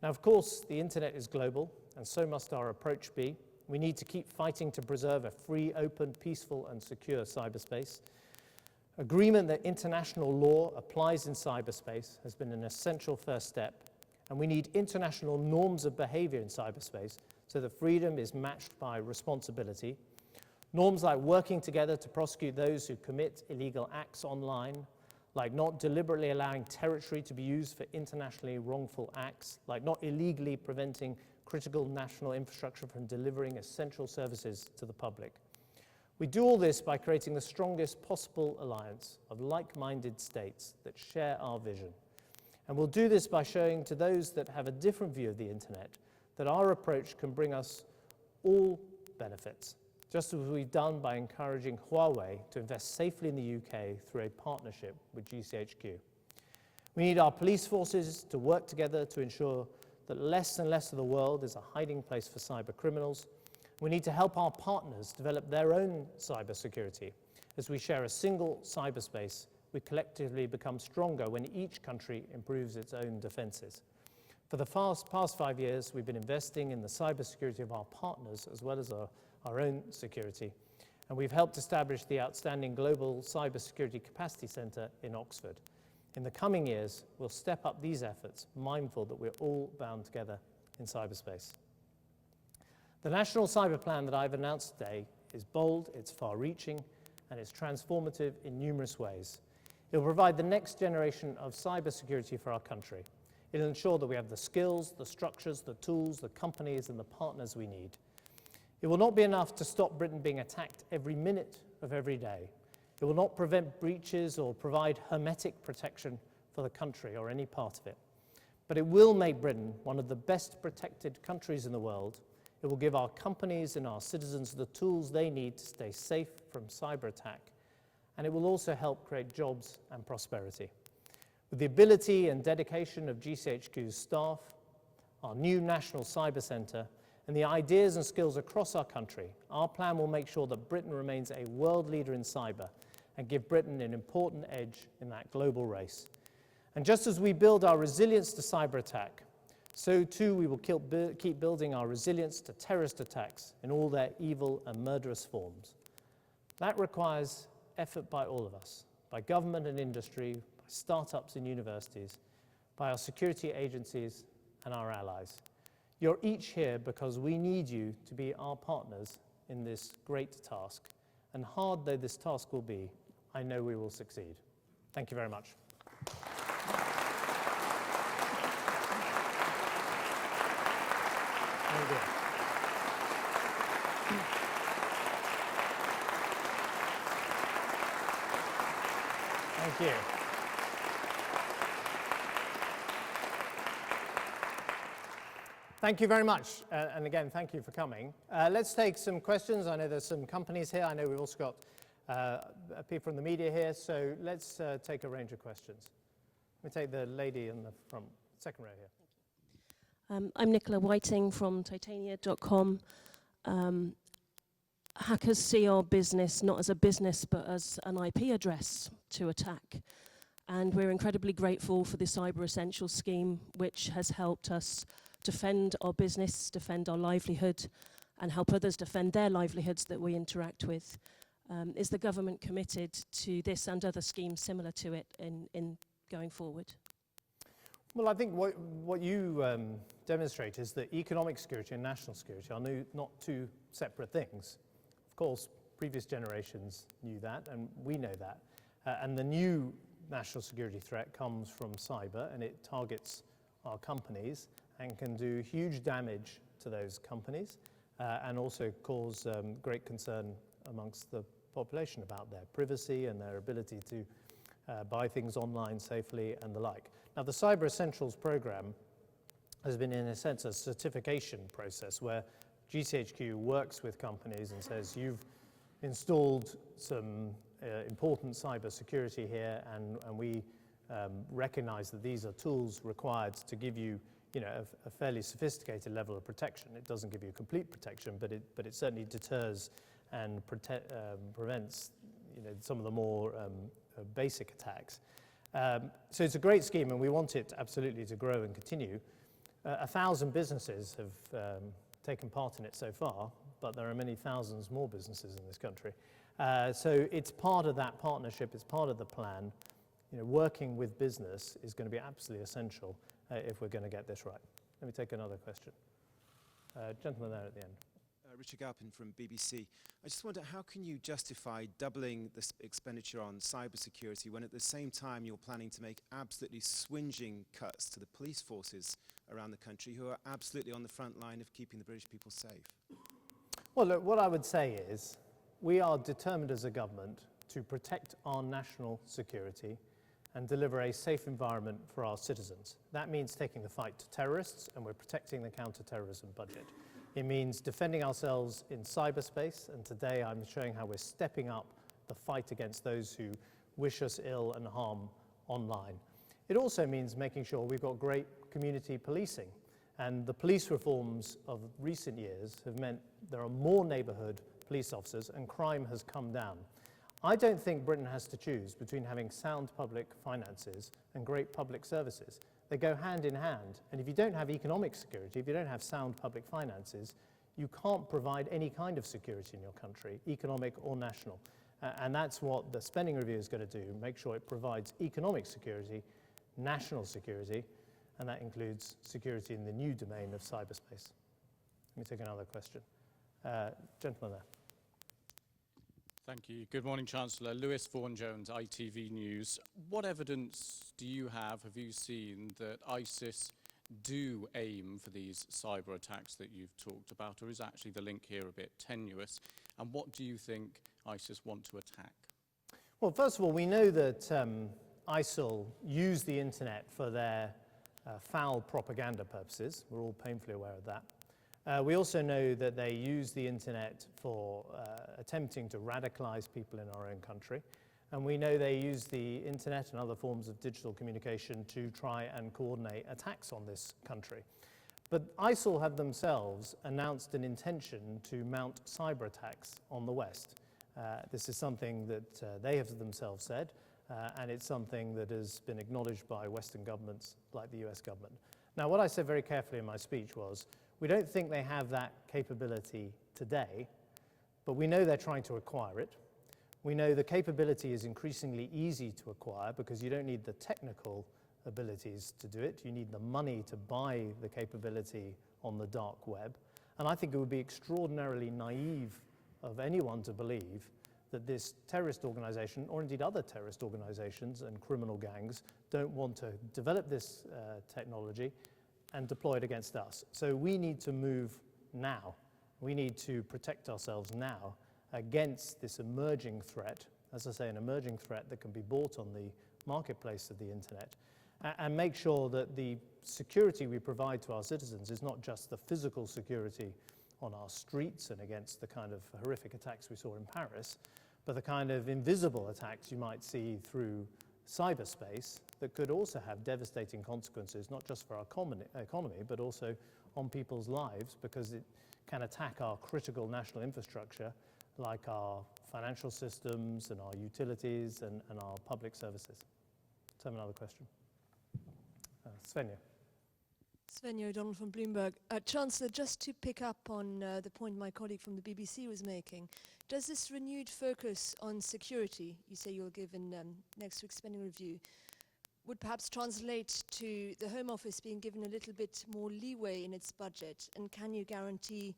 S3: Now, of course, the internet is global, and so must our approach be. We need to keep fighting to preserve a free, open, peaceful and secure cyberspace. Agreement that international law applies in cyberspace has been an essential first step, and we need international norms of behavior in cyberspace so that freedom is matched by responsibility. Norms like working together to prosecute those who commit illegal acts online, like not deliberately allowing territory to be used for internationally wrongful acts, like not illegally preventing critical national infrastructure from delivering essential services to the public. We do all this by creating the strongest possible alliance of like-minded states that share our vision. And we'll do this by showing to those that have a different view of the internet that our approach can bring us all benefits, just as we've done by encouraging Huawei to invest safely in the UK through a partnership with GCHQ. We need our police forces to work together to ensure that less and less of the world is a hiding place for cyber criminals. We need to help our partners develop their own cybersecurity. As we share a single cyberspace, we collectively become stronger when each country improves its own defenses. For the past 5 years, we've been investing in the cybersecurity of our partners as well as our own security. And we've helped establish the outstanding Global Cybersecurity Capacity Centre in Oxford. In the coming years, we'll step up these efforts, mindful that we're all bound together in cyberspace. The National Cyber Plan that I've announced today is bold, it's far-reaching, and it's transformative in numerous ways. It will provide the next generation of cybersecurity for our country. It will ensure that we have the skills, the structures, the tools, the companies, and the partners we need. It will not be enough to stop Britain being attacked every minute of every day. It will not prevent breaches or provide hermetic protection for the country or any part of it. But it will make Britain one of the best protected countries in the world. It will give our companies and our citizens the tools they need to stay safe from cyber attack. And it will also help create jobs and prosperity. With the ability and dedication of GCHQ's staff, our new National Cyber Centre, and the ideas and skills across our country, our plan will make sure that Britain remains a world leader in cyber and give Britain an important edge in that global race. And just as we build our resilience to cyber attack, so too we will keep building our resilience to terrorist attacks in all their evil and murderous forms. That requires effort by all of us, by government and industry, by startups and universities, by our security agencies and our allies. You're each here because we need you to be our partners in this great task. And hard though this task will be, I know we will succeed. Thank you very much. Thank you. Thank you. Thank you very much, and again, thank you for coming. Let's take some questions. I know there's some companies here. I know we've also got people from the media here, so let's take a range of questions. Let me take the lady in the front, second row here.
S4: I'm Nicola Whiting from Titania.com. Hackers see our business not as a business but as an IP address to attack. And we're incredibly grateful for the Cyber Essentials scheme, which has helped us defend our business, defend our livelihood, and help others defend their livelihoods that we interact with. Is the government committed to this and other schemes similar to it in going forward?
S3: Well, I think what you demonstrate is that economic security and national security are not two separate things. Of course, previous generations knew that, and we know that. And the new national security threat comes from cyber, and it targets our companies and can do huge damage to those companies and also cause great concern amongst the population about their privacy and their ability to buy things online safely and the like. Now, the Cyber Essentials program has been, in a sense, a certification process where GCHQ works with companies and says, you've installed some important cyber security here, and we recognize that these are tools required to give you a fairly sophisticated level of protection. It doesn't give you complete protection, but it certainly deters and prevents some of the more basic attacks. So it's a great scheme, and we want it absolutely to grow and continue. 1,000 businesses have taken part in it so far, but there are many thousands more businesses in this country. So it's part of that partnership, it's part of the plan. Working with business is going to be absolutely essential if we're going to get this right. Let me take another question. Gentleman there at the end.
S5: Richard Galpin from BBC. I just wonder, how can you justify doubling the expenditure on cybersecurity when at the same time you're planning to make absolutely swinging cuts to the police forces around the country who are absolutely on the front line of keeping the British people safe?
S3: Well, look, what I would say is we are determined as a government to protect our national security and deliver a safe environment for our citizens. That means taking the fight to terrorists, and we're protecting the counter-terrorism budget. It means defending ourselves in cyberspace, and today I'm showing how we're stepping up the fight against those who wish us ill and harm online. It also means making sure we've got great community policing, and the police reforms of recent years have meant there are more neighbourhood police officers and crime has come down. I don't think Britain has to choose between having sound public finances and great public services. They go hand in hand, and if you don't have economic security, if you don't have sound public finances, you can't provide any kind of security in your country, economic or national. And that's what the spending review is going to do, make sure it provides economic security, national security, and that includes security in the new domain of cyberspace. Let me take another question. Gentleman there.
S6: Thank you. Good morning, Chancellor. Lewis Vaughan-Jones, ITV News. What evidence do you have you seen, that ISIS do aim for these cyber attacks that you've talked about, or is actually the link here a bit tenuous? And what do you think ISIS want to attack?
S3: Well, first of all, we know that ISIL use the internet for their foul propaganda purposes. We're all painfully aware of that. We also know that they use the internet for attempting to radicalize people in our own country. And we know they use the internet and other forms of digital communication to try and coordinate attacks on this country. But ISIL have themselves announced an intention to mount cyber attacks on the West. This is something that they have themselves said, and it's something that has been acknowledged by Western governments like the US government. Now, what I said very carefully in my speech was, we don't think they have that capability today, but we know they're trying to acquire it. We know the capability is increasingly easy to acquire because you don't need the technical abilities to do it. You need the money to buy the capability on the dark web. And I think it would be extraordinarily naive of anyone to believe that this terrorist organization, or indeed other terrorist organizations and criminal gangs, don't want to develop this technology and deploy it against us. So we need to move now. We need to protect ourselves now against this emerging threat, as I say, an emerging threat that can be bought on the marketplace of the internet, and make sure that the security we provide to our citizens is not just the physical security on our streets and against the kind of horrific attacks we saw in Paris, but the kind of invisible attacks you might see through cyberspace that could also have devastating consequences, not just for our economy, but also on people's lives, because it can attack our critical national infrastructure, like our financial systems and our utilities and our public services. Let's have another question. Svenja.
S7: Svenja O'Donnell from Bloomberg. Chancellor, just to pick up on the point my colleague from the BBC was making, does this renewed focus on security, you say you'll give in next week's spending review, would perhaps translate to the Home Office being given a little bit more leeway in its budget? And can you guarantee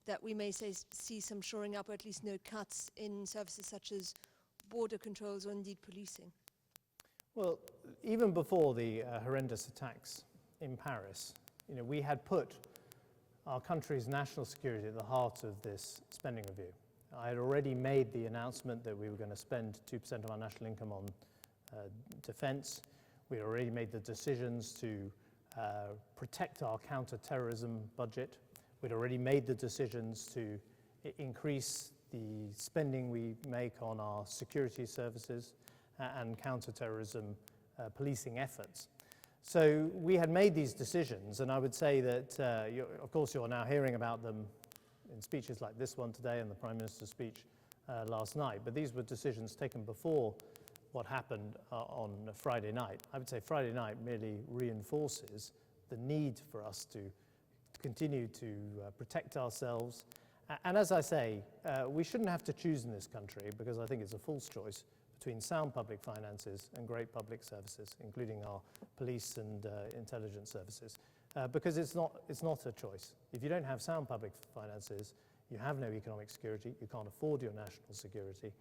S7: that we may see some shoring up, or at least no cuts in services such as border controls or indeed policing?
S3: Well, even before the horrendous attacks in Paris, we had put our country's national security at the heart of this spending review. I had already made the announcement that we were going to spend 2% of our national income on defence. We had already made the decisions to protect our counter-terrorism budget. We'd already made the decisions to increase the spending we make on our security services and counter-terrorism policing efforts. So we had made these decisions, and I would say that, of course, you're now hearing about them in speeches like this one today and the Prime Minister's speech last night, but these were decisions taken before what happened on Friday night. I would say Friday night merely reinforces the need for us to continue to protect ourselves And as I say, we shouldn't have to choose in this country, because I think it's a false choice, between sound public finances and great public services, including our police and intelligence services, because it's not a choice. If you don't have sound public finances, you have no economic security, you can't afford your national security,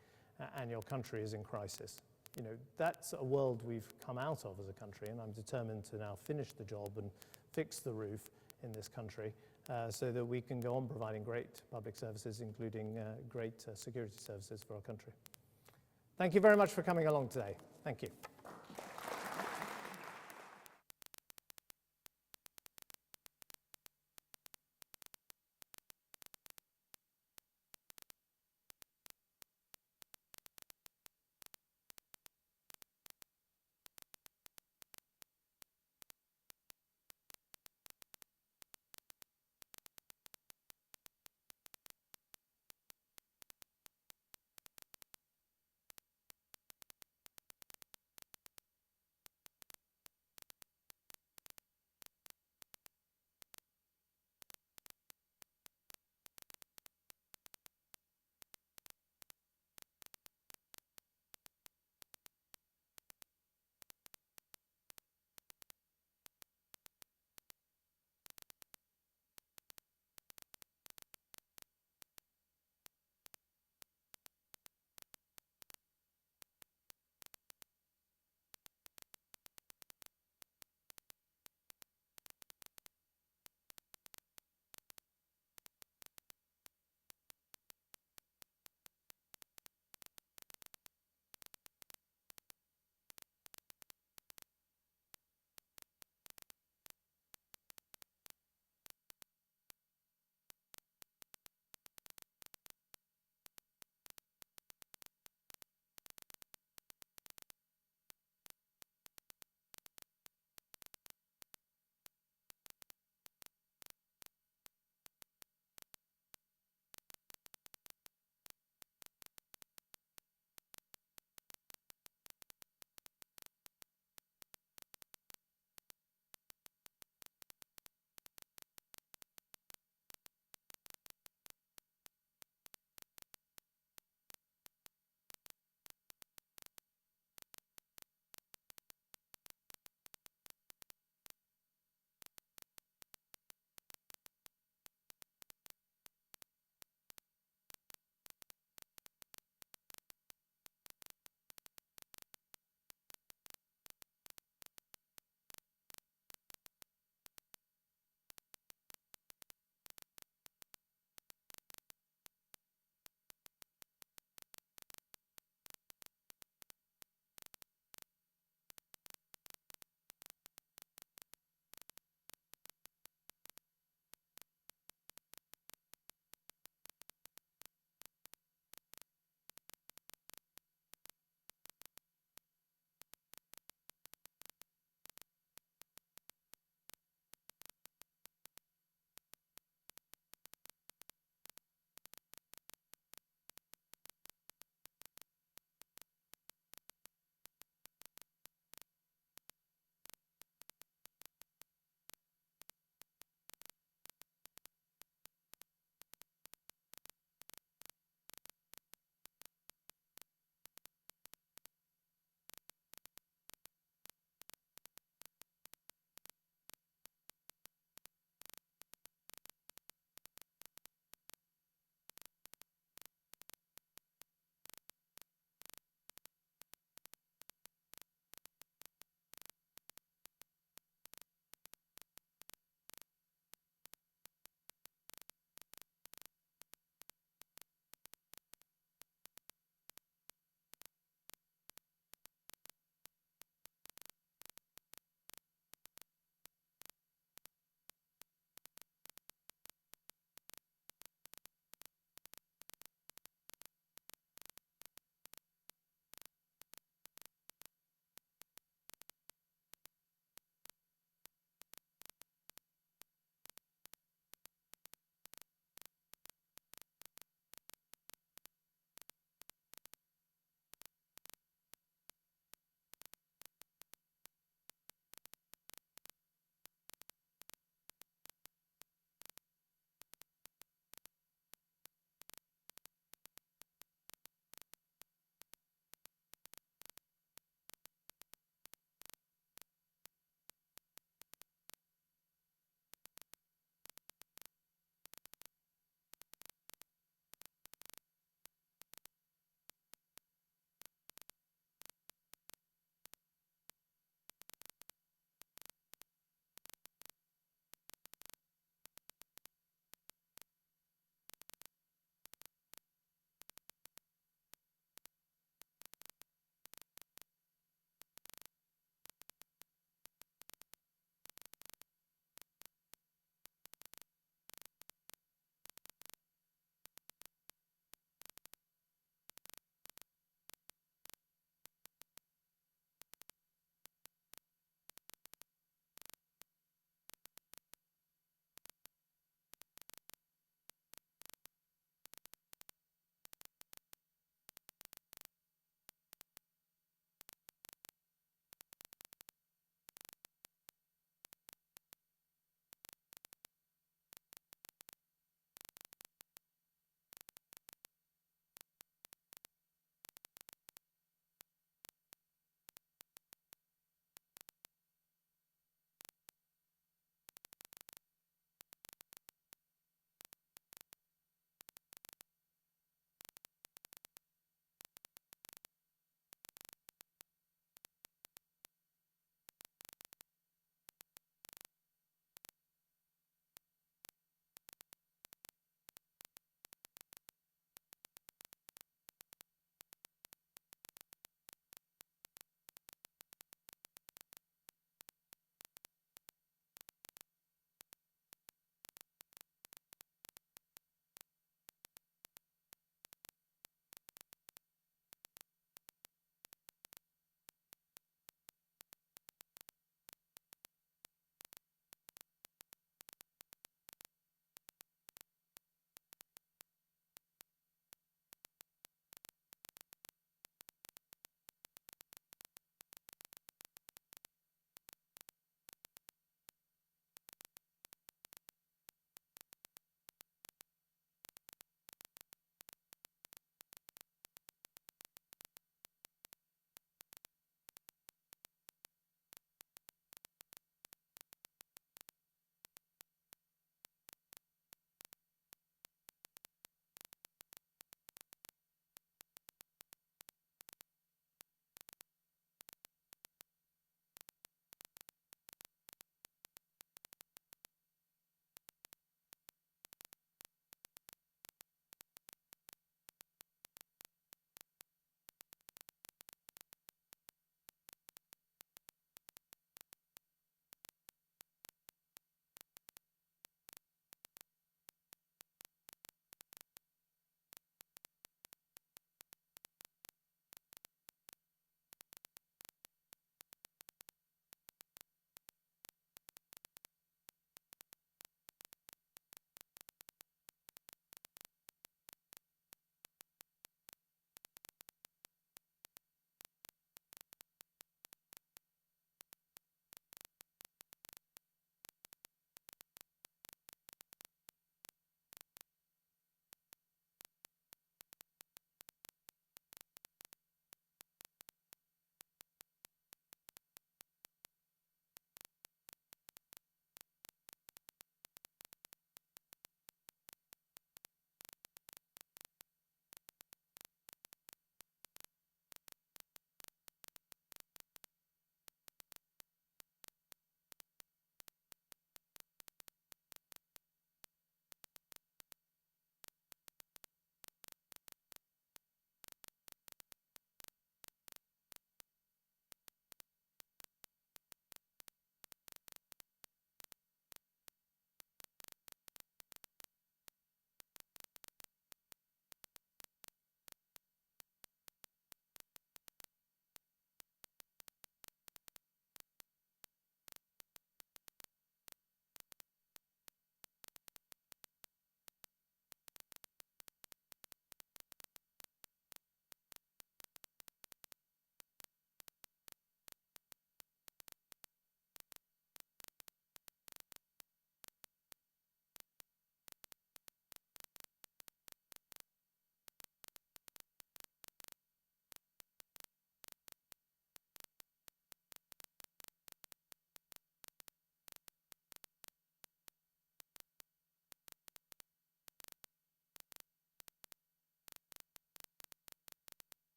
S3: and your country is in crisis. You know, that's a world we've come out of as a country, and I'm determined to now finish the job and fix the roof in this country so that we can go on providing great public services, including great security services for our country. Thank you very much for coming along today. Thank you.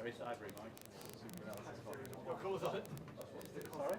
S8: Very cybery, Mike.
S3: What colour's on it? Sorry?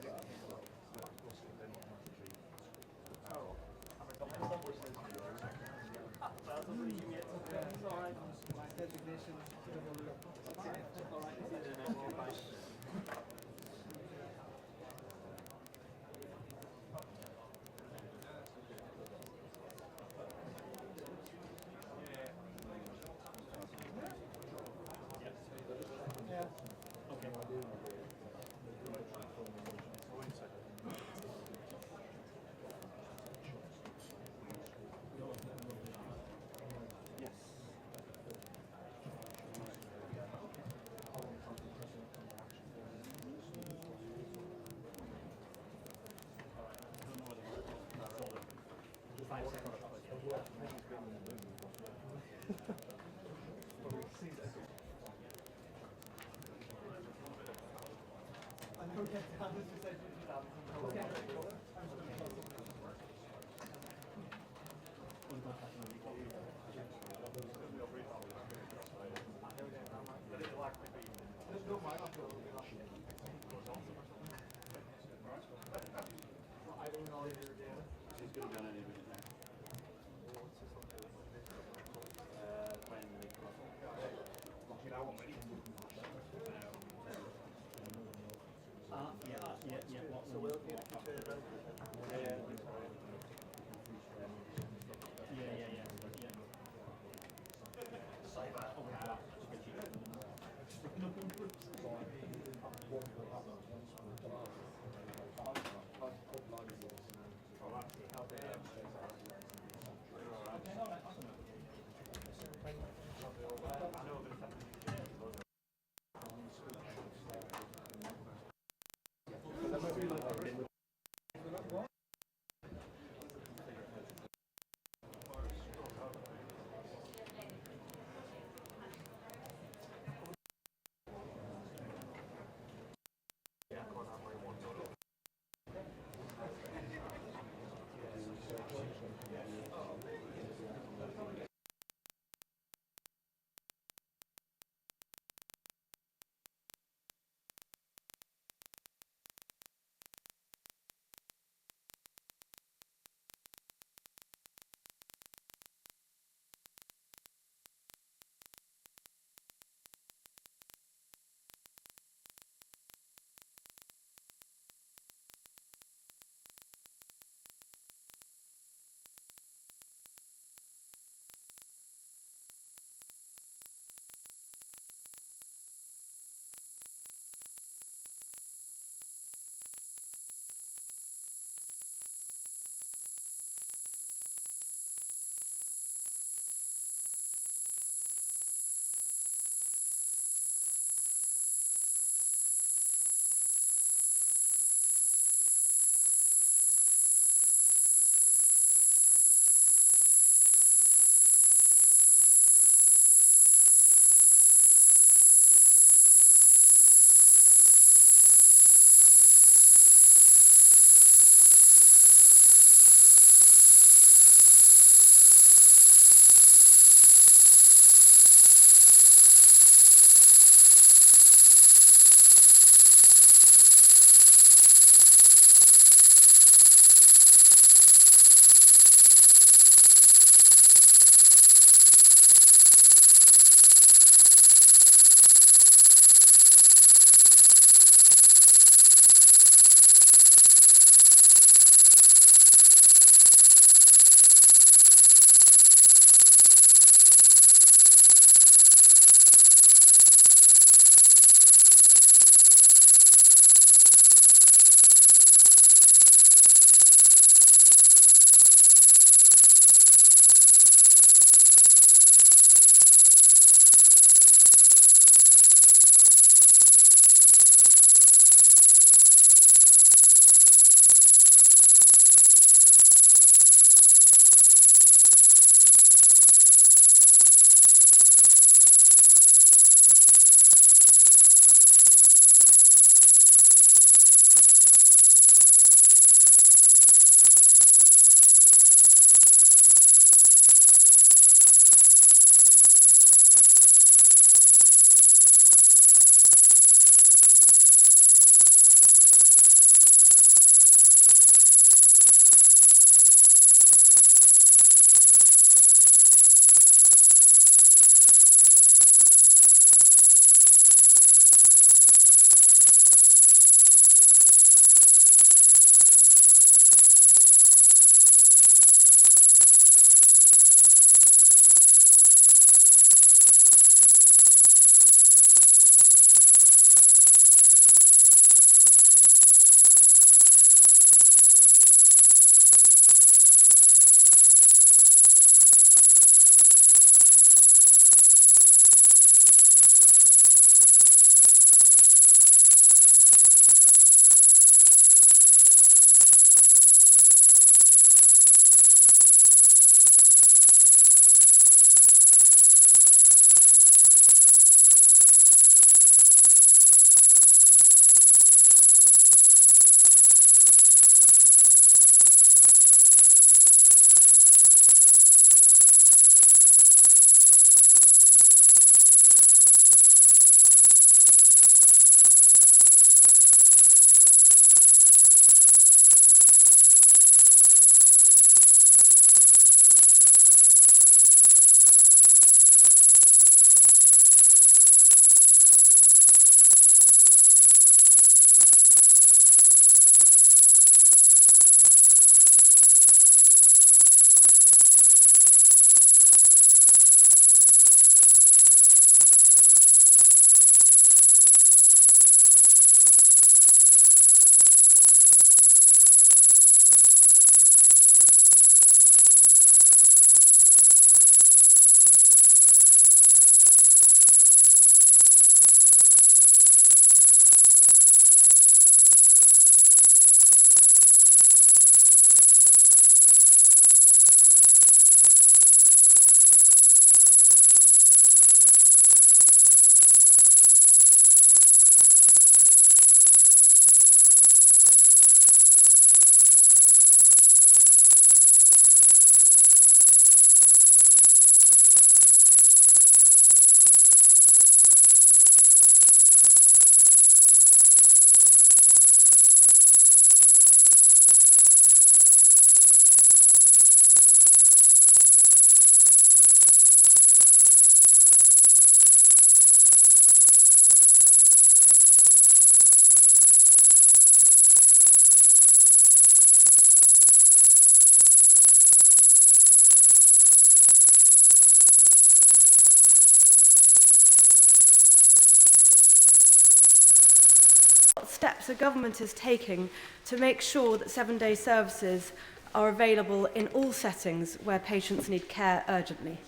S8: steps the government is taking to make sure that 7-day services are available in all settings where patients need care urgently?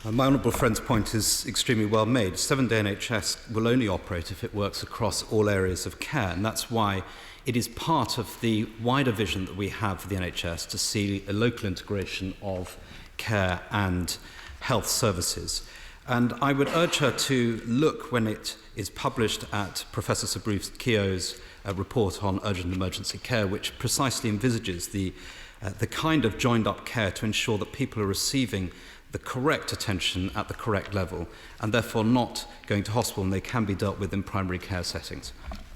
S9: My honourable friend's point is extremely well made. 7-day NHS will only operate if it works across all areas of care, and that's why it is part of the wider vision that we have for the NHS to see a local integration of care and health services. And I would urge her to look, when it is published, at Professor Sabrif Keogh's report on urgent and emergency care, which precisely envisages the kind of joined-up care to ensure that people are receiving the correct attention at the correct level, and therefore not going to hospital, and they can be dealt with in primary care settings.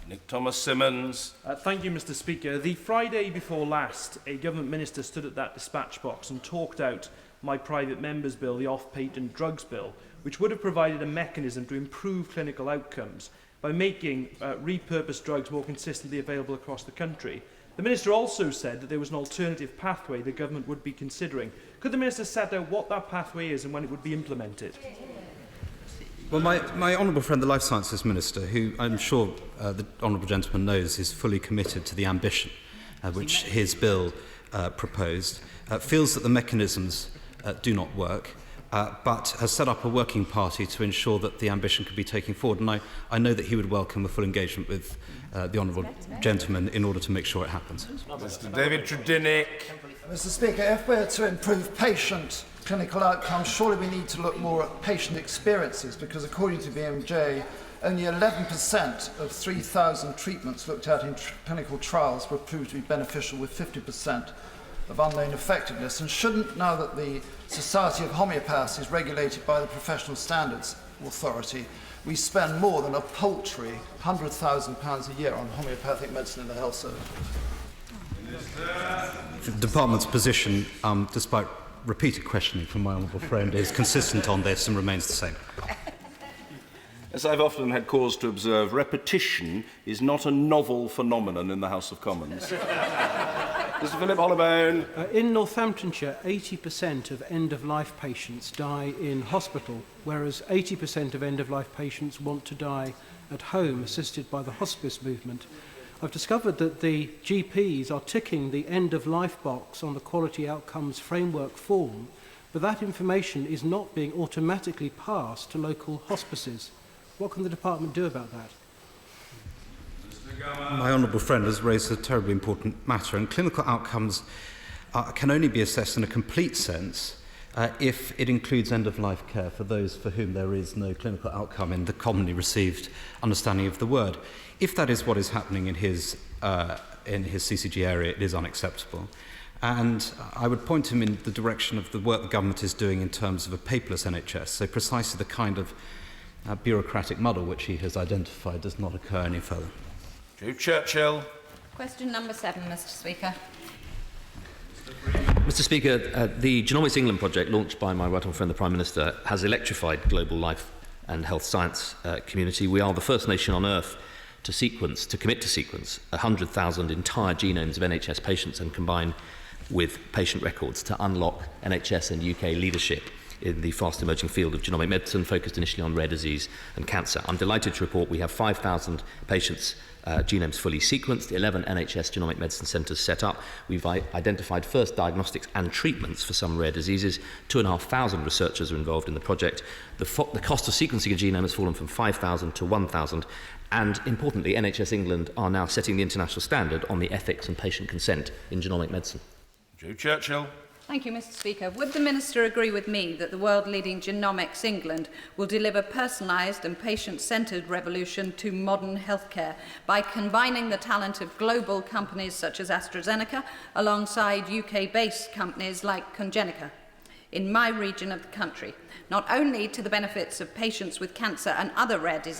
S10: Nick Thomas-Symonds.
S11: Thank you, Mr. Speaker. The Friday before last, a government minister stood at that dispatch box and talked out my private member's bill, the off-patent drugs bill, which would have provided a mechanism to improve clinical outcomes by making repurposed drugs more consistently available across the country. The Minister also said that there was an alternative pathway the government would be considering. Could the Minister set out what that pathway is and when it would be implemented?
S9: Well, my honourable friend, the Life Sciences Minister, who I'm sure the honourable gentleman knows is fully committed to the ambition which his bill proposed, feels that the mechanisms do not work, but has set up a working party to ensure that the ambition could be taken forward. And I know that he would welcome a full engagement with the honourable gentleman in order to make sure it happens.
S10: Mr. David Tredinnick.
S12: Mr. Speaker, if we're to improve patient clinical outcomes, surely we need to look more at patient experiences, because according to BMJ, only 11% of 3,000 treatments looked at in clinical trials were proved to be beneficial, with 50% of unknown effectiveness. And shouldn't, now that the Society of Homeopaths is regulated by the Professional Standards Authority, we spend more than a paltry £100,000 a year on homeopathic medicine in the health service?
S9: The Department's position, despite repeated questioning from my honourable friend, is consistent on this and remains the same.
S10: As I've often had cause to observe, repetition is not a novel phenomenon in the House of Commons. Mr. Philip Hollowbone.
S13: In Northamptonshire, 80% of end-of-life patients die in hospital, whereas 80% of end-of-life patients want to die at home, assisted by the hospice movement. I've discovered that the GPs are ticking the end-of-life box on the Quality Outcomes Framework form, but that information is not being automatically passed to local hospices. What can the department do about that?
S9: My honourable friend has raised a terribly important matter, and clinical outcomes can only be assessed in a complete sense if it includes end-of-life care for those for whom there is no clinical outcome in the commonly received understanding of the word. If that is what is happening in his CCG area, it is unacceptable. And I would point him in the direction of the work the government is doing in terms of a paperless NHS, so precisely the kind of bureaucratic muddle which he has identified does not occur any further.
S10: Joe Churchill.
S14: Question number 7, Mr. Speaker.
S15: Mr. Speaker, the Genomics England project, launched by my right honourable friend the Prime Minister, has electrified the global life and health science community. We are the first nation on earth to commit to sequence 100,000 entire genomes of NHS patients and combine with patient records to unlock NHS and UK leadership in the fast emerging field of genomic medicine, focused initially on rare disease and cancer. I'm delighted to report we have 5,000 patients' genomes fully sequenced, 11 NHS genomic medicine centres set up. We've identified first diagnostics and treatments for some rare diseases. 2,500 researchers are involved in the project. The cost of sequencing a genome has fallen from 5,000 to 1,000. And importantly, NHS England are now setting the international standard on the ethics and patient consent in genomic medicine.
S10: Joe Churchill.
S14: Thank you, Mr. Speaker. Would the Minister agree with me that the world-leading Genomics England will deliver personalised and patient-centred revolution to modern healthcare by combining the talent of global companies such as AstraZeneca alongside UK-based companies like Congenica in my region of the country, not only to the benefits of patients with cancer and other rare diseases,